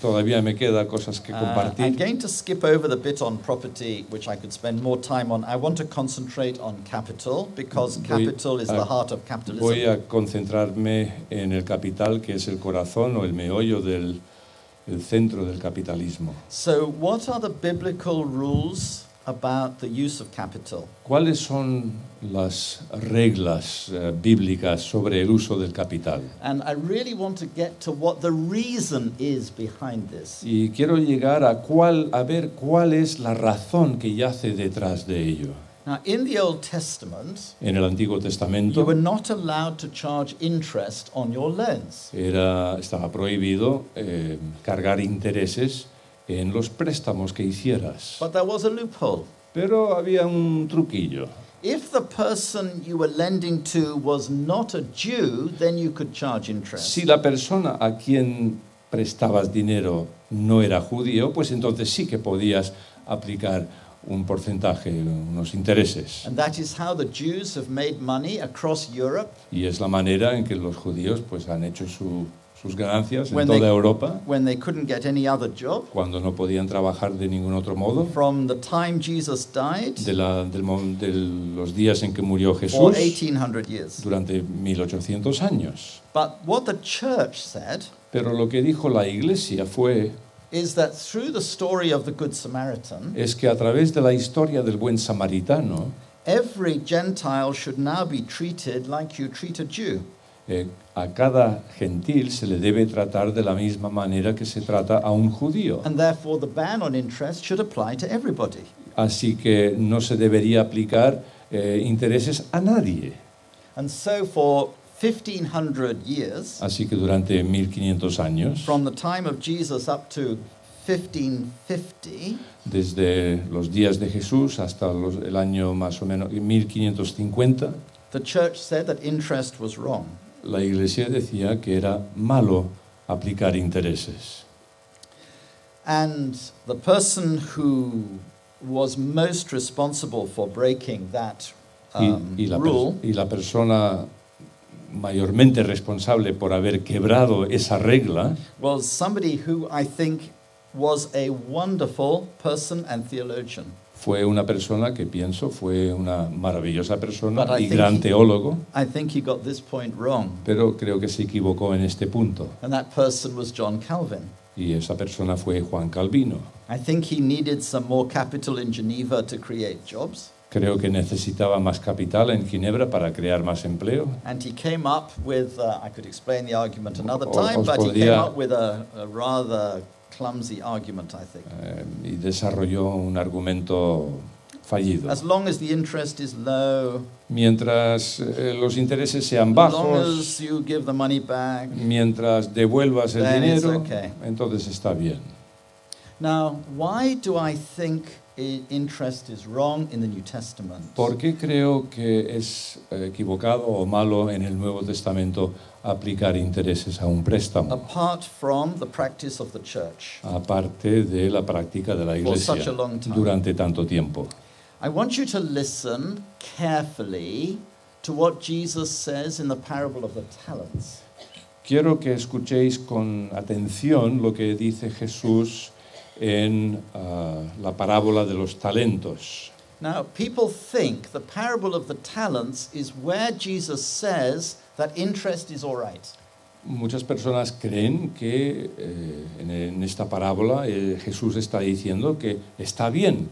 todavía me queda cosas que compartir. I'm going to skip over the bit on property, which I could spend more time on. I want to concentrate on capital, because capital is the heart of capitalism. Voy a concentrarme en el capital, que es el corazón o el meollo del centro del capitalismo. So, what are the biblical rules about the use of capital? ¿Cuáles son las reglas bíblicas sobre el uso del capital? And I really want to get to what the reason is behind this. Y quiero llegar a ver cuál es la razón que yace detrás de ello. Now, in the Old Testament, En el Antiguo Testamento you were not allowed to charge interest on your loans. estaba prohibido cargar intereses en los préstamos que hicieras. But there was a loophole. Pero había un truquillo. If the person you were lending to was not a Jew, then you could charge interest. Si la persona a quien prestabas dinero no era judío, pues entonces sí que podías aplicar un porcentaje, unos intereses. And that is how the Jews have made money across Europe. Y es la manera en que los judíos pues han hecho sus ganancias en toda Europa, when they couldn't get any other job. cuando no podían trabajar de ningún otro modo. From the time Jesus died, De los días en que murió for Jesús, 1800 years. durante 1800 años. But what the church said Pero lo que dijo la Iglesia is that through the story of the Good Samaritan, es que a través de la historia del buen samaritano, every Gentile should now be treated like you treat a Jew. a cada gentil se le debe tratar de la misma manera que se trata a un judío. And therefore the ban on interest should apply to everybody. Así que no se debería aplicar intereses a nadie. And so for 1500 years, Así que durante 1500 años, from the time of Jesus up to 1550, desde los días de Jesús hasta el año más o menos 1550, the church said that interest was wrong. la Iglesia decía que era malo aplicar intereses. And the person who was most responsible for breaking that rule Y la persona mayormente responsable por haber quebrado esa regla was somebody who I think was a wonderful person and theologian. fue una persona que pienso fue una maravillosa persona But I y think gran teólogo, I think he got this point wrong. pero creo que se equivocó en este punto. And that person was John Calvin. Y esa persona fue Juan Calvino. I think he needed some more capital in Geneva to create jobs. Creo que necesitaba más capital en Ginebra para crear más empleo. And he came up with, I could explain the argument another Os time, but he podría- came up with a rather clumsy argument, I think. Y desarrolló un argumento fallido. As long as the interest is low, Mientras los intereses sean as long bajos, as you give the money back. mientras devuelvas el Then it's dinero, okay. entonces está bien. Now, why do I think interest is wrong in the New Testament? ¿Por qué creo que es equivocado o malo en el Nuevo Testamento aplicar intereses a un préstamo? Apart from the practice of the church. Aparte de la práctica de la Iglesia such a long time. durante tanto tiempo. I want you to listen carefully to what Jesus says in the parable of the talents. Quiero que escuchéis con atención lo que dice Jesús en la parábola de los talentos. Now, people think the parable of the talents is where Jesus says that interest is all right. Muchas personas creen que en esta parábola Jesús está diciendo que está bien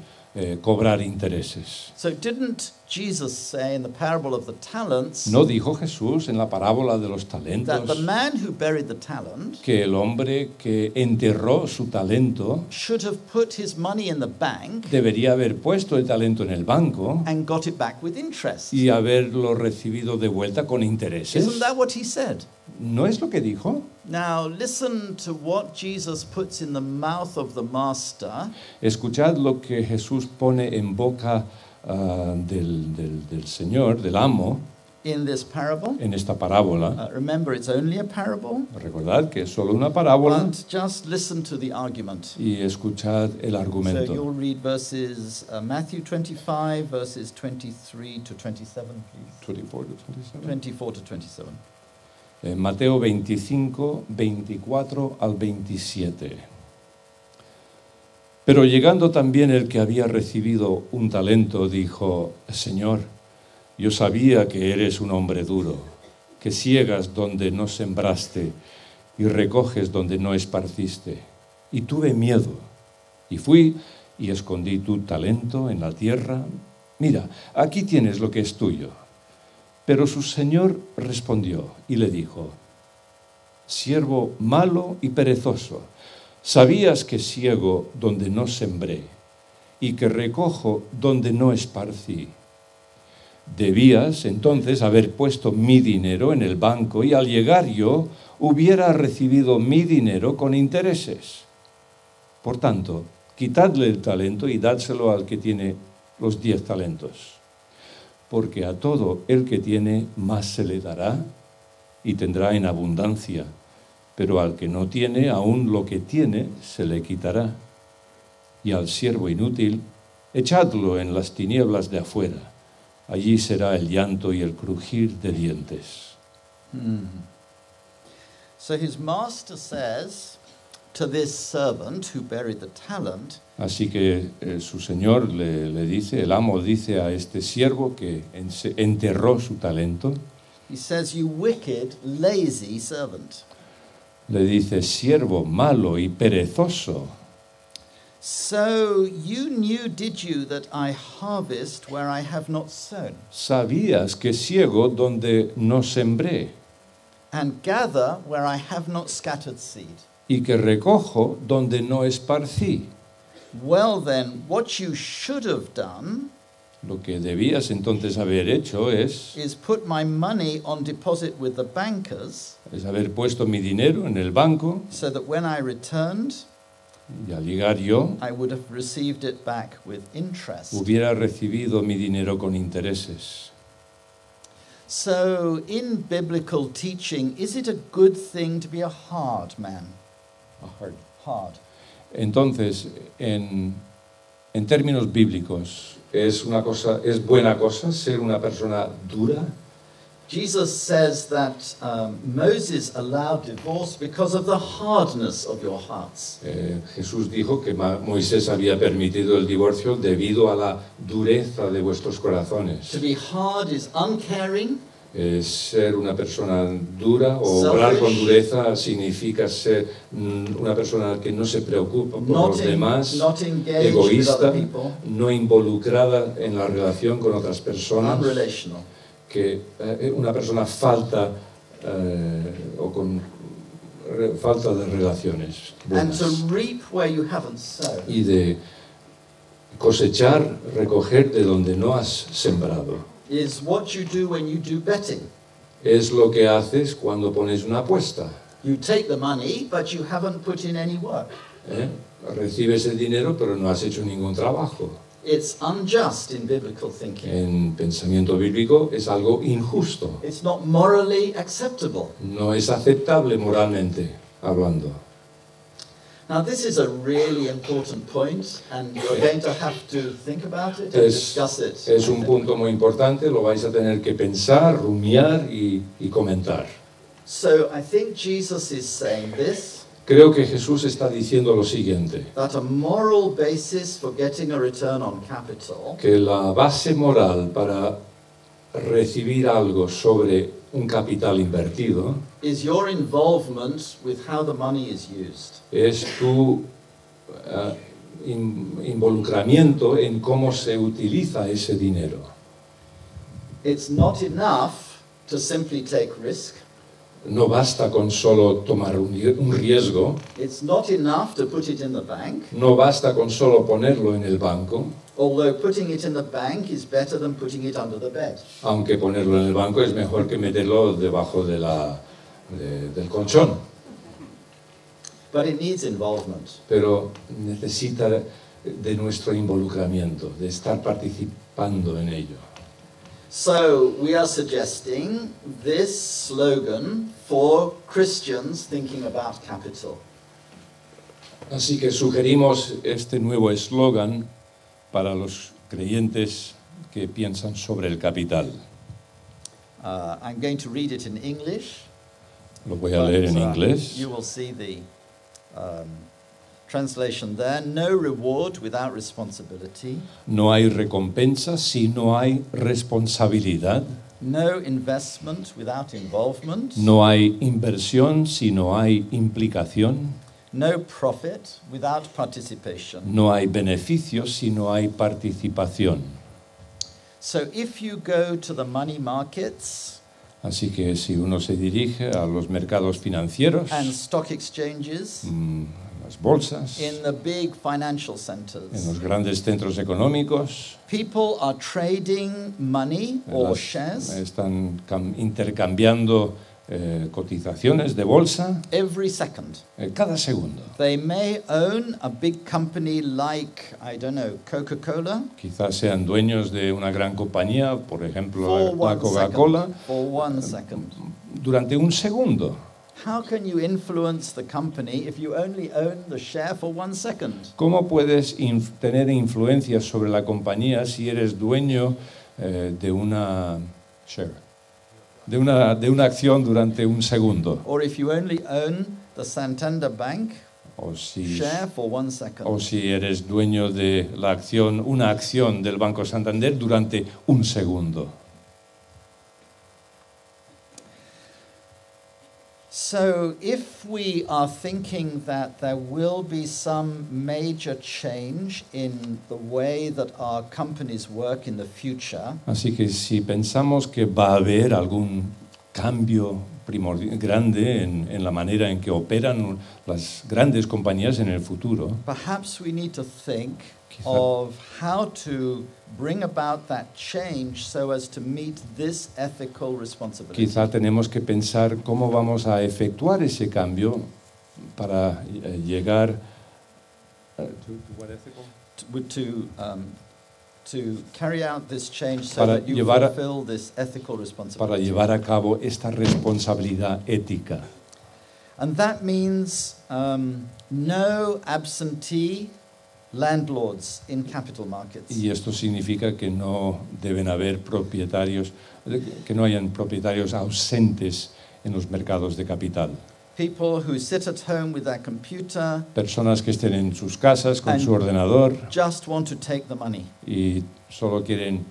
cobrar intereses. So didn't Jesus say in the parable of the talents ¿No dijo Jesús en la parábola de los that the talentos man who buried the talent que el hombre que enterró su talento should have put his money in the bank debería haber puesto el talento en el banco and got it back with interest? y haberlo recibido de vuelta con intereses? Isn't that what he said? ¿No es lo que dijo? Now listen to what Jesus puts in the mouth of the master Escuchad lo que Jesús pone en boca del Señor, del amo, in this parable. en esta parábola. Remember, it's only a parable, Recordad que es solo una parábola but just listen to the argument. y escuchad el So argumento. you'll read verses, Matthew 25, verses 23 to 27, please. 24 to 27. 24 to 27. Mateo 25, 24 al 27. Pero llegando también el que había recibido un talento, dijo: Señor, yo sabía que eres un hombre duro, que siegas donde no sembraste y recoges donde no esparciste. Y tuve miedo, y fui y escondí tu talento en la tierra. Mira, aquí tienes lo que es tuyo. Pero su señor respondió y le dijo: siervo malo y perezoso, sabías que siego donde no sembré y que recojo donde no esparcí. Debías entonces haber puesto mi dinero en el banco y al llegar yo hubiera recibido mi dinero con intereses. Por tanto, quitadle el talento y dádselo al que tiene los 10 talentos. Porque a todo el que tiene más se le dará y tendrá en abundancia, pero al que no tiene, aún lo que tiene se le quitará. Y al siervo inútil, echadlo en las tinieblas de afuera. Allí será el llanto y el crujir de dientes. So his master says to this servant who buried the talent, Así que su señor le dice, el amo dice a este siervo que enterró su talento, he says, you wicked, lazy servant. le dice: siervo malo y perezoso. So you knew, did you, that I harvest where I have not sown, Sabías que siego donde no sembré and gather where I have not scattered seed. y que recojo donde no esparcí. Well then, what you should have done Lo que debías entonces haber hecho es is put my money on deposit with the bankers, haber puesto mi dinero en el banco so that when I returned, y al llegar yo I would have received it back with interest. hubiera recibido mi dinero con intereses. So, in biblical teaching, is it a good thing to be a hard man? Hard. Entonces, en términos bíblicos, ¿es buena cosa ser una persona dura? Jesus says that Moses allowed divorce because of the hardness of your hearts. Jesús dijo que Moisés había permitido el divorcio debido a la dureza de vuestros corazones. To be hard is uncaring, Ser una persona dura o obrar con dureza significa ser una persona que no se preocupa por los demás, not engaged with egoísta, other people, no involucrada en la relación con otras personas, unrelational. que una persona falta o con falta de relaciones And buenas. to reap where you haven't sown. Y de cosechar, recoger de donde no has sembrado. Is what you do when you do betting. Es lo que haces cuando pones una apuesta. You take the money, but you haven't put in any work. Recibes el dinero, pero no has hecho ningún trabajo. It's unjust in biblical thinking. En pensamiento bíblico es algo injusto. It's not morally acceptable. No es aceptable moralmente hablando. Now, this is a really important point, and you're going to have to think about it and discuss it. Es un punto muy importante, lo vais a tener que pensar, rumiar y comentar. So, I think Jesus is saying this, Creo que Jesús está diciendo lo siguiente, that a moral basis for getting a return on capital que la base moral para recibir algo sobre un capital invertido is your involvement with how the money is used. es tu involucramiento en cómo se utiliza ese dinero. It's not enough to simply take risk. No basta con solo tomar un riesgo, It's not enough to put it in the bank, no basta con solo ponerlo en el banco, although putting it in the bank is better than putting it under the bed. aunque ponerlo en el banco es mejor que meterlo debajo del colchón. But it needs involvement. Pero necesita de nuestro involucramiento, de estar participando en ello. So we are suggesting this slogan for Christians thinking about capital. Así que sugerimos este nuevo eslogan para los creyentes que piensan sobre el capital. I'm going to read it in English. Lo voy a leer en but, inglés. You will see the translation there. No reward without responsibility. No hay recompensa si no hay responsabilidad. No investment without involvement. No hay inversión si no hay implicación. No profit without participation. No hay beneficio si no hay participación. So if you go to the money markets Así que si uno se dirige a los mercados financieros, and stock exchanges, las bolsas, in the big financial en centers, los grandes centros económicos, people are trading money or shares están intercambiando cotizaciones de bolsa every second. cada segundo. They may own a big company like, I don't know, Coca-Cola Quizás sean dueños de una gran compañía, por ejemplo for la one Coca-Cola, second. For 1 second. durante un segundo. How can you influence the company if you only own the share for 1 second? ¿Cómo puedes tener influencia sobre la compañía si eres dueño de una share? De una acción durante un segundo. Or if you only own the Santander Bank O si, share for 1 second. o si eres dueño de una acción del Banco Santander durante un segundo. So if we are thinking that there will be some major change in the way that our companies work in the future, Así que si pensamos que va a haber algún cambio grande en la manera en que operan las grandes compañías en el futuro, perhaps we need to think of how to bring about that change so as to meet this ethical responsibility. quizá tenemos que pensar cómo vamos a efectuar ese cambio para llegar To carry out this change so Para that you llevar fulfill this ethical para responsibility. llevar a cabo esta responsabilidad ética. And that means no absentee landlords in capital markets. Y esto significa que no deben haber propietarios, que no hayan propietarios ausentes en los mercados de capital. People who sit at home with their computer Personas que estén en sus casas con su ordenador just want to take the money y solo quieren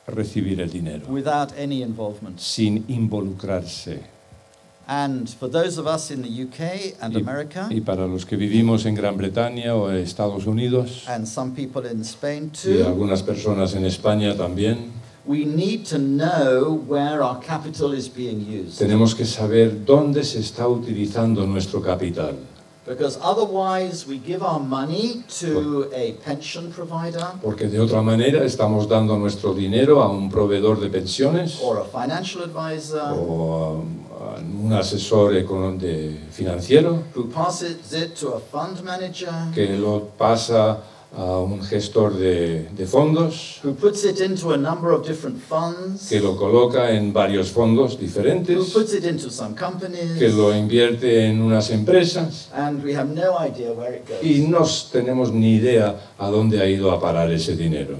recibir el dinero without any involvement. sin involucrarse. And for those of us in the UK and America, Y para los que vivimos en Gran Bretaña o Estados Unidos and some people in Spain y too, algunas personas en España también, we need to know where our capital is being used. tenemos que saber dónde se está utilizando nuestro capital. Because otherwise we give our money to a pension provider Porque de otra manera estamos dando nuestro dinero a un proveedor de pensiones or a financial advisor o a un asesor financiero who passes it to a fund manager que lo pasa a un gestor de fondos who puts it into a number of different funds, que lo coloca en varios fondos who diferentes, puts it into some companies, que lo invierte en unas empresas and we have no idea where it goes. y no tenemos ni idea a dónde ha ido a parar ese dinero.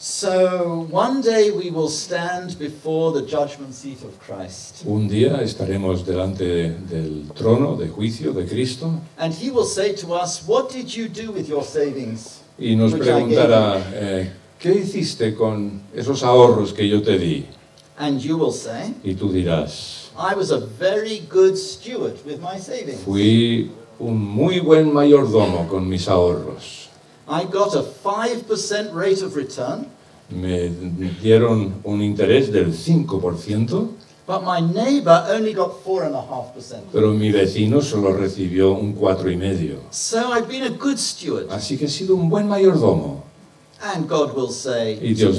So one day we will stand before the judgment seat of Christ, Un día estaremos delante del trono de juicio de Cristo and he will say to us, "What did you do with your savings?" y nos which I gave preguntará, you?" ¿qué hiciste con esos ahorros que yo te di? And you will say, Y tú dirás, "I was a very good steward with my savings." fui un muy buen mayordomo con mis ahorros. I got a 5% rate of return, Me dieron un interés del 5%, but my neighbor only got 4.5%. pero mi vecino solo recibió un 4,5%. So I've been a good steward. Así que he sido un buen mayordomo. And God will say Y to Dios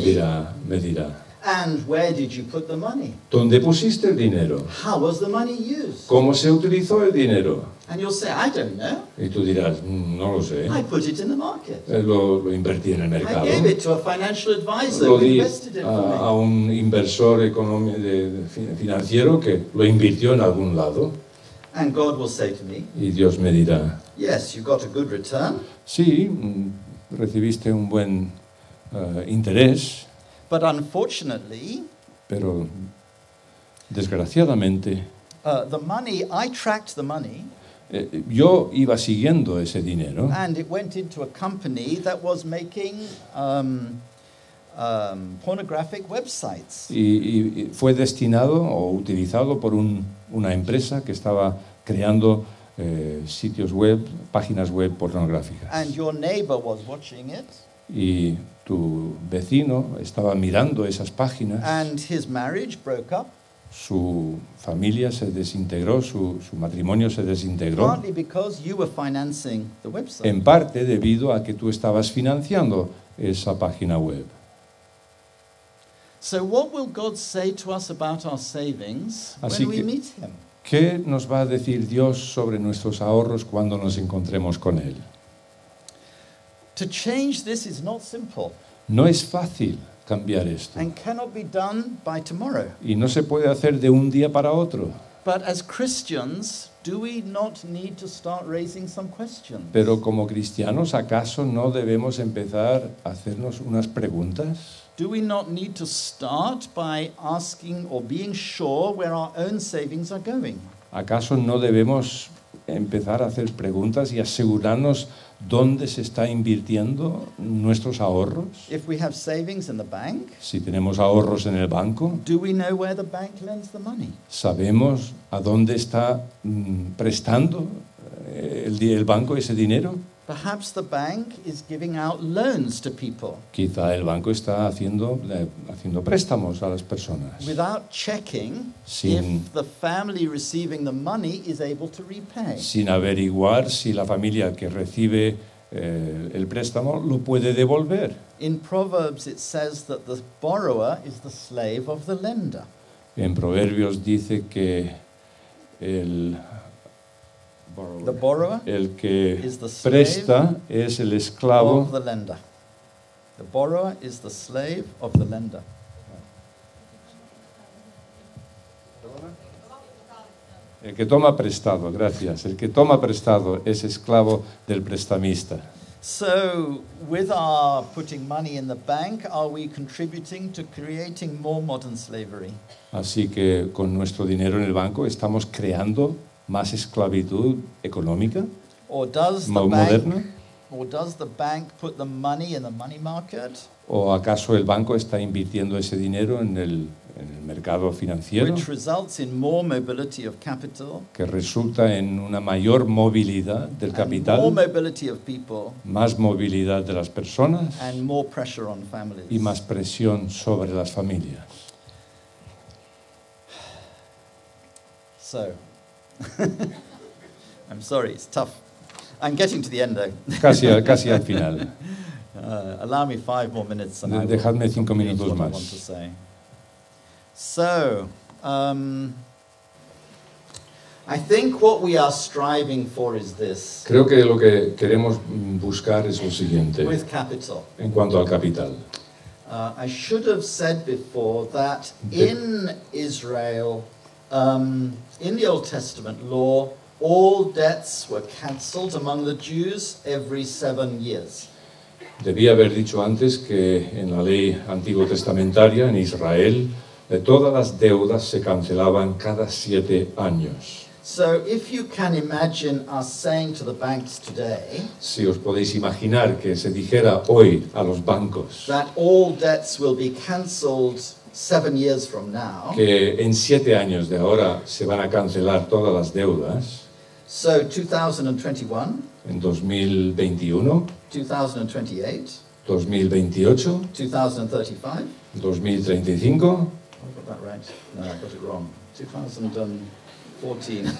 me, me dirá, and where did you put the money? ¿dónde pusiste el dinero? How was the money used? ¿Cómo se utilizó el dinero? And you'll say, I don't know. Y tú dirás, no lo sé. I put it in the market. Lo invertí en el I mercado. gave it to a financial advisor Lo who di invested it for a me. un inversor financiero que lo invirtió en algún lado. And God will say to me, Y Dios me dirá, yes, you got a good return, sí, recibiste un buen interés, but unfortunately, pero desgraciadamente the money, I tracked the money, yo iba siguiendo ese dinero and it went into a company that was making pornographic websites. y fue destinado o utilizado por una empresa que estaba creando sitios web, páginas web pornográficas. And your neighbor was watching it, Y tu vecino estaba mirando esas páginas, and his marriage broke up, su familia se desintegró, su matrimonio se desintegró, partly because you were financing the website. en parte debido a que tú estabas financiando esa página web. So what will God say to us about our savings Así when we que- meet him? ¿Qué nos va a decir Dios sobre nuestros ahorros cuando nos encontremos con Él? To change this is not simple No es fácil cambiar esto and cannot be done by tomorrow. y no se puede hacer de un día para otro. But as Christians, do we not need to start raising some questions? Pero como cristianos, ¿acaso no debemos empezar a hacernos unas preguntas? Do we not need to start by asking or being sure where our own savings are going? ¿Acaso no debemos empezar a hacer preguntas y asegurarnos dónde se está invirtiendo nuestros ahorros? If we have savings in the bank, Si tenemos ahorros en el banco, do we know where the bank lends the money? ¿sabemos a dónde está prestando el banco ese dinero? Perhaps the bank is giving out loans to people Quizá el banco está haciendo préstamos a las personas without checking Sin- if the family receiving the money is able to repay. sin averiguar si la familia que recibe el préstamo lo puede devolver. In Proverbs, it says that the borrower is the slave of the lender. En Proverbios dice que The borrower el que is the slave presta es el esclavo of the lender. The borrower is the slave of the lender. El que toma prestado, gracias. El que toma prestado es esclavo del prestamista. So, with our putting money in the bank, are we contributing to creating more modern slavery? Así que con nuestro dinero en el banco estamos creando más esclavitud económica, Or does the moderna. bank, or does the bank put the money in the money market, ¿O acaso el banco está invirtiendo ese dinero en el mercado financiero which results in more mobility of capital, que resulta en una mayor movilidad del and more capital, mobility of people, más movilidad de las personas and more pressure on families? y más presión sobre las familias? So, I'm sorry, it's tough. I'm getting to the end though. Casi al final. Allow me 5 more minutes and I will Dejadme 5 complete minutos what I más. want to say. So, I think what we are striving for is this Creo que lo que queremos buscar es lo siguiente with capital. en cuanto al capital. I should have said before that in Israel, in the Old Testament law, all debts were cancelled among the Jews every 7 years. Debía haber dicho antes que en la ley antiguo testamentaria en Israel todas las deudas se cancelaban cada 7 años. So if you can imagine us saying to the banks today Si os podéis imaginar que se dijera hoy a los bancos that all debts will be cancelled 7 years from now, que en 7 años de ahora se van a cancelar todas las deudas, So 2021, en 2021, 2028, 2028, 2035. 2035. I got that right. No, I got it wrong. 2014.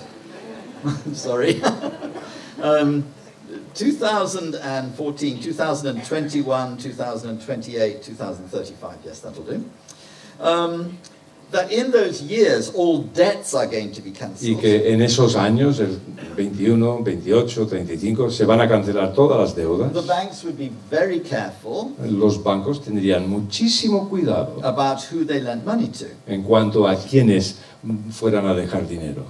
Sorry. 2014, 2021, 2028, 2035. Yes, that'll do. That in those years, all debts are going to be Y cancelled. que en esos años, el 21, 28, 35, se van a cancelar todas las deudas. The banks would be very careful Los bancos tendrían muchísimo cuidado about who they lent money to. en cuanto a quienes fueran a dejar dinero.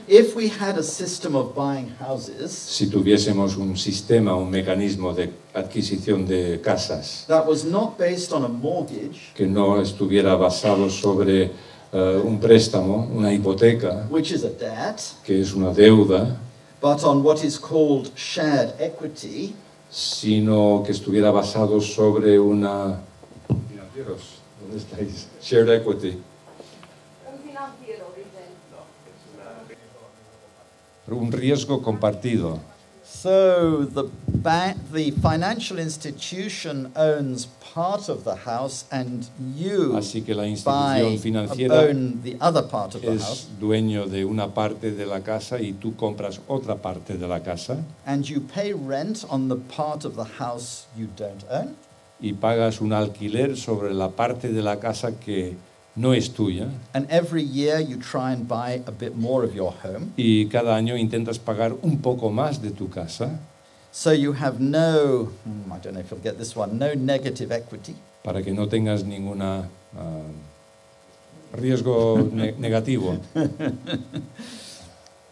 If we had a system of buying houses Si tuviésemos un sistema, un mecanismo de adquisición de casas that was not based on a mortgage, que no estuviera basado sobre un préstamo, una hipoteca, which is a debt, que es una deuda, but on what is called shared equity, sino que estuviera basado sobre una... Financieros, ¿dónde estáis? Shared equity. Un riesgo compartido. so the financial institution owns part of the house and you Así que la institución financiera own the other part of the house, es dueño de una parte de la casa y tú compras otra parte de la casa and you pay rent on the part of the house you don't own. y pagas un alquiler sobre la parte de la casa que no es tuya And every year you try and buy a bit more of your home. y cada año intentas pagar un poco más de tu casa So you have no, I don't know if you'll get this one, no negative equity. para que no tengas ninguna riesgo negativo.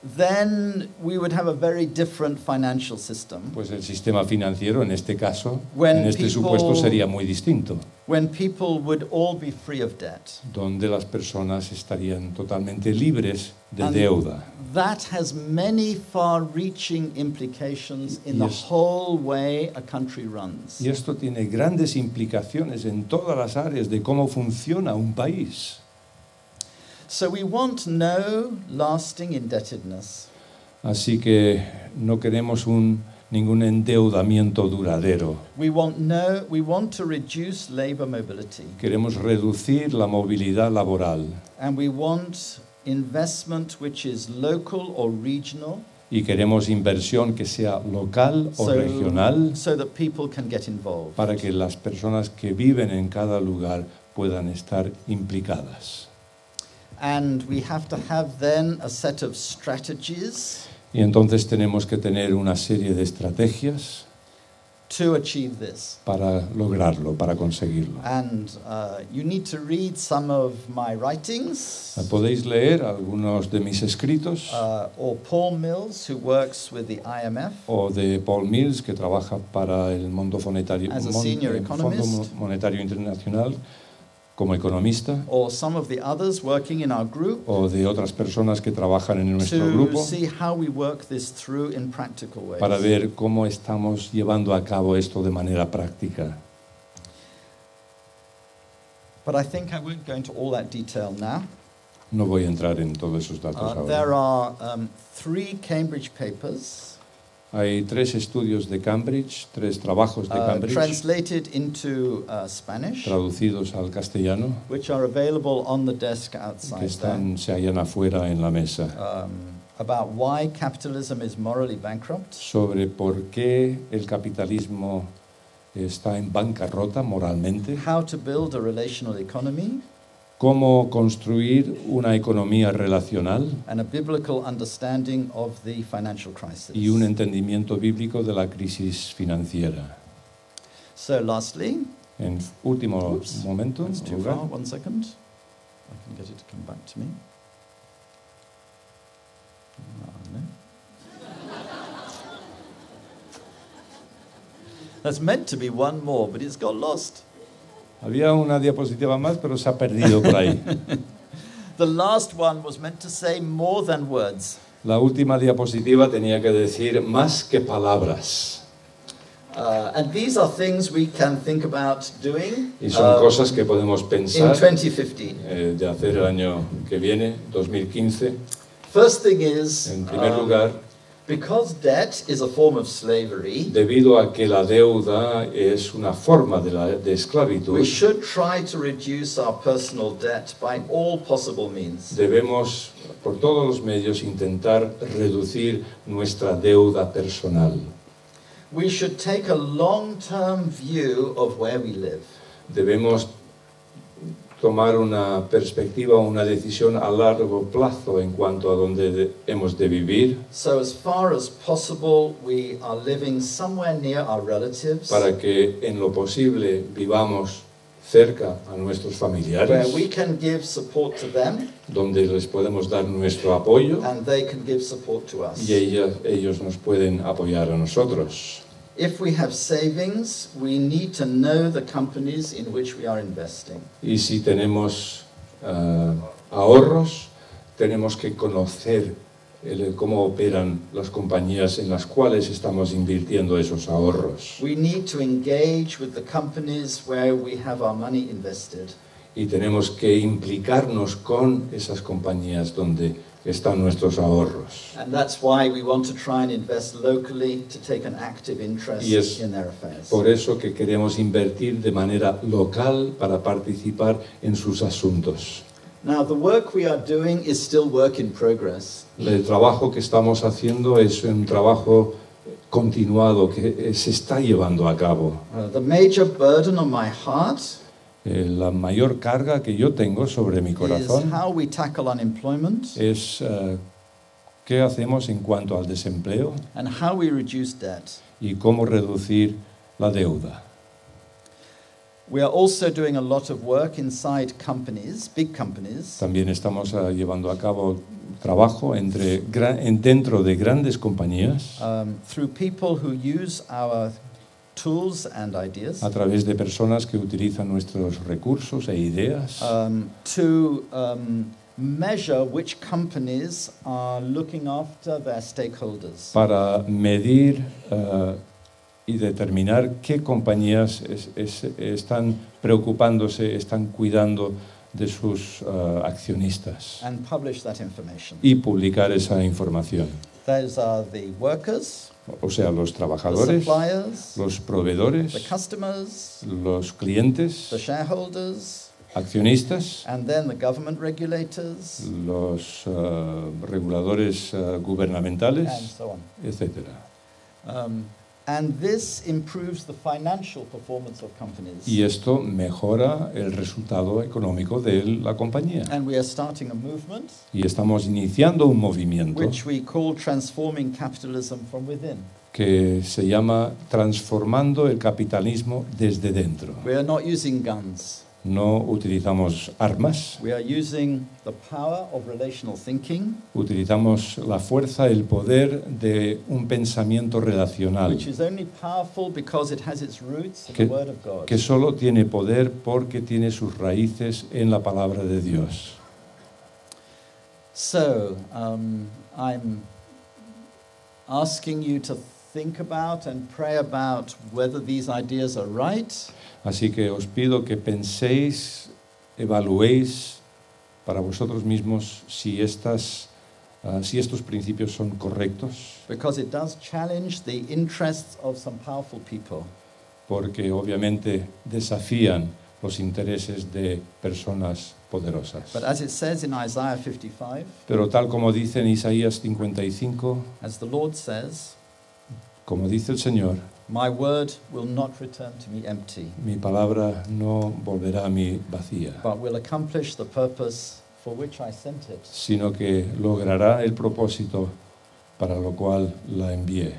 Then we would have a very different financial system. Pues el sistema financiero en este caso, When en este people- supuesto sería muy distinto, When people would all be free of debt. donde las personas estarían totalmente libres de And deuda. that has many far-reaching implications in the Yes. whole way a country runs. Y esto tiene grandes implicaciones en todas las áreas de cómo funciona un país. So we want no lasting indebtedness. Así que no queremos ningún endeudamiento duradero. We want to reduce labor mobility, Queremos reducir la movilidad laboral and we want investment which is local or regional, y queremos inversión que sea local o regional so that people can get involved. para que las personas que viven en cada lugar puedan estar implicadas. And we have to have then a set of strategies Y entonces tenemos que tener una serie de estrategias to achieve this. para lograrlo, para conseguirlo. And you need to read some of my writings, Podéis leer algunos de mis escritos or Paul Mills, who works with the IMF, o de Paul Mills, que trabaja para el Fondo As a senior economist. Fondo Monetario Internacional como economista, or some of the others working in our group, o de otras personas que trabajan en nuestro to grupo, see how we work this through in practical ways. para ver cómo estamos llevando a cabo esto de manera práctica. But I think I won't go into all that detail now. No voy a entrar en todos esos datos There ahora. are 3 Cambridge papers Hay 3 estudios de Cambridge, 3 trabajos de Cambridge translated into Spanish, traducidos al castellano, which are available on the desk que outside there, se hallan afuera en la mesa, about why capitalism is morally bankrupt, sobre por qué el capitalismo está en bancarrota moralmente, how to build a relational economy, cómo construir una economía relacional and a biblical understanding of the financial crisis. y un entendimiento bíblico de la crisis financiera. So lastly, En último Oops, momento, that's too lugar, far, 1 second. I can get it to come back to me. No. That's meant to be one more, but it's got lost. había una diapositiva más, pero se ha perdido por ahí. The last one was meant to say more than words. La última diapositiva tenía que decir más que palabras. And these are things we can think about doing Y son cosas que podemos in pensar 2015. de hacer el año que viene, 2015. First thing is, En primer lugar, Because debt is a form of slavery, debido a que la deuda es una forma de esclavitud, we should try to reduce our personal debt by all possible means. debemos por todos los medios intentar reducir nuestra deuda personal. We should take a long-term view of where we live. Debemos tomar una perspectiva, una decisión a largo plazo en cuanto a dónde hemos de vivir, So as far as possible, we are living somewhere near our relatives, para que en lo posible vivamos cerca a nuestros where familiares, we can give support to them donde les podemos dar nuestro apoyo and they can give support to us. y ellos nos pueden apoyar a nosotros. If we have savings, we need to know the companies in which we are investing. Y si tenemos ahorros, tenemos que conocer cómo operan las compañías en las cuales estamos invirtiendo esos ahorros. We need to engage with the companies where we have our money invested. Y tenemos que implicarnos con esas compañías donde están nuestros ahorros. And that's why we want to try and invest locally to take an active interest Y es in their affairs. por eso que queremos invertir de manera local para participar en sus asuntos. Now, the work we are doing is still work in progress. El trabajo que estamos haciendo es un trabajo continuado que se está llevando a cabo. The major burden on my heart La mayor carga que yo tengo sobre mi is corazón how we tackle unemployment es qué hacemos en cuanto al desempleo and how we reduce debt. y cómo reducir la deuda. We are also doing a lot of work inside companies, big companies, También estamos llevando a cabo trabajo dentro de grandes compañías through people who use our tools and ideas a través de personas que utilizan nuestros recursos e ideas to measure which companies are looking after their stakeholders. para medir y determinar qué compañías están preocupándose, están cuidando de sus accionistas And publish that information. y publicar esa información. Those are the workers, O sea, los the trabajadores, suppliers, los the proveedores, customers, los clientes, the shareholders, accionistas, and then the government regulators, los reguladores and gubernamentales, so on. etcétera. And this improves the financial performance of companies. Y esto mejora el resultado económico de la compañía. And we are starting a movement Y estamos iniciando un movimiento which we call Transforming Capitalism from Within. que se llama Transformando el capitalismo desde dentro. We are not using guns. No utilizamos armas, We are using the power of relational thinking, utilizamos la fuerza, el poder de un pensamiento relacional, which is only powerful because it has its roots in the Word of God. que solo tiene poder porque tiene sus raíces en la palabra de Dios. So, I'm asking you to think about and pray about whether these ideas are right. Así que os pido que penséis, evaluéis para vosotros mismos si estos principios son correctos, Because it does challenge the interests of some powerful people. porque obviamente desafían los intereses de personas poderosas. But as it says in Isaiah 55, Pero tal como dice en Isaías 55, as the Lord says, como dice el Señor, my word will not return to me empty, mi palabra no volverá a mí vacía, but will accomplish the purpose for which I sent it. sino que logrará el propósito para lo cual la envié.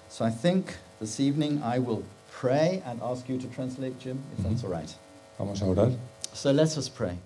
So I think this evening I will pray and ask you to translate, Jim, if that's all right. Vamos a orar. So let us pray.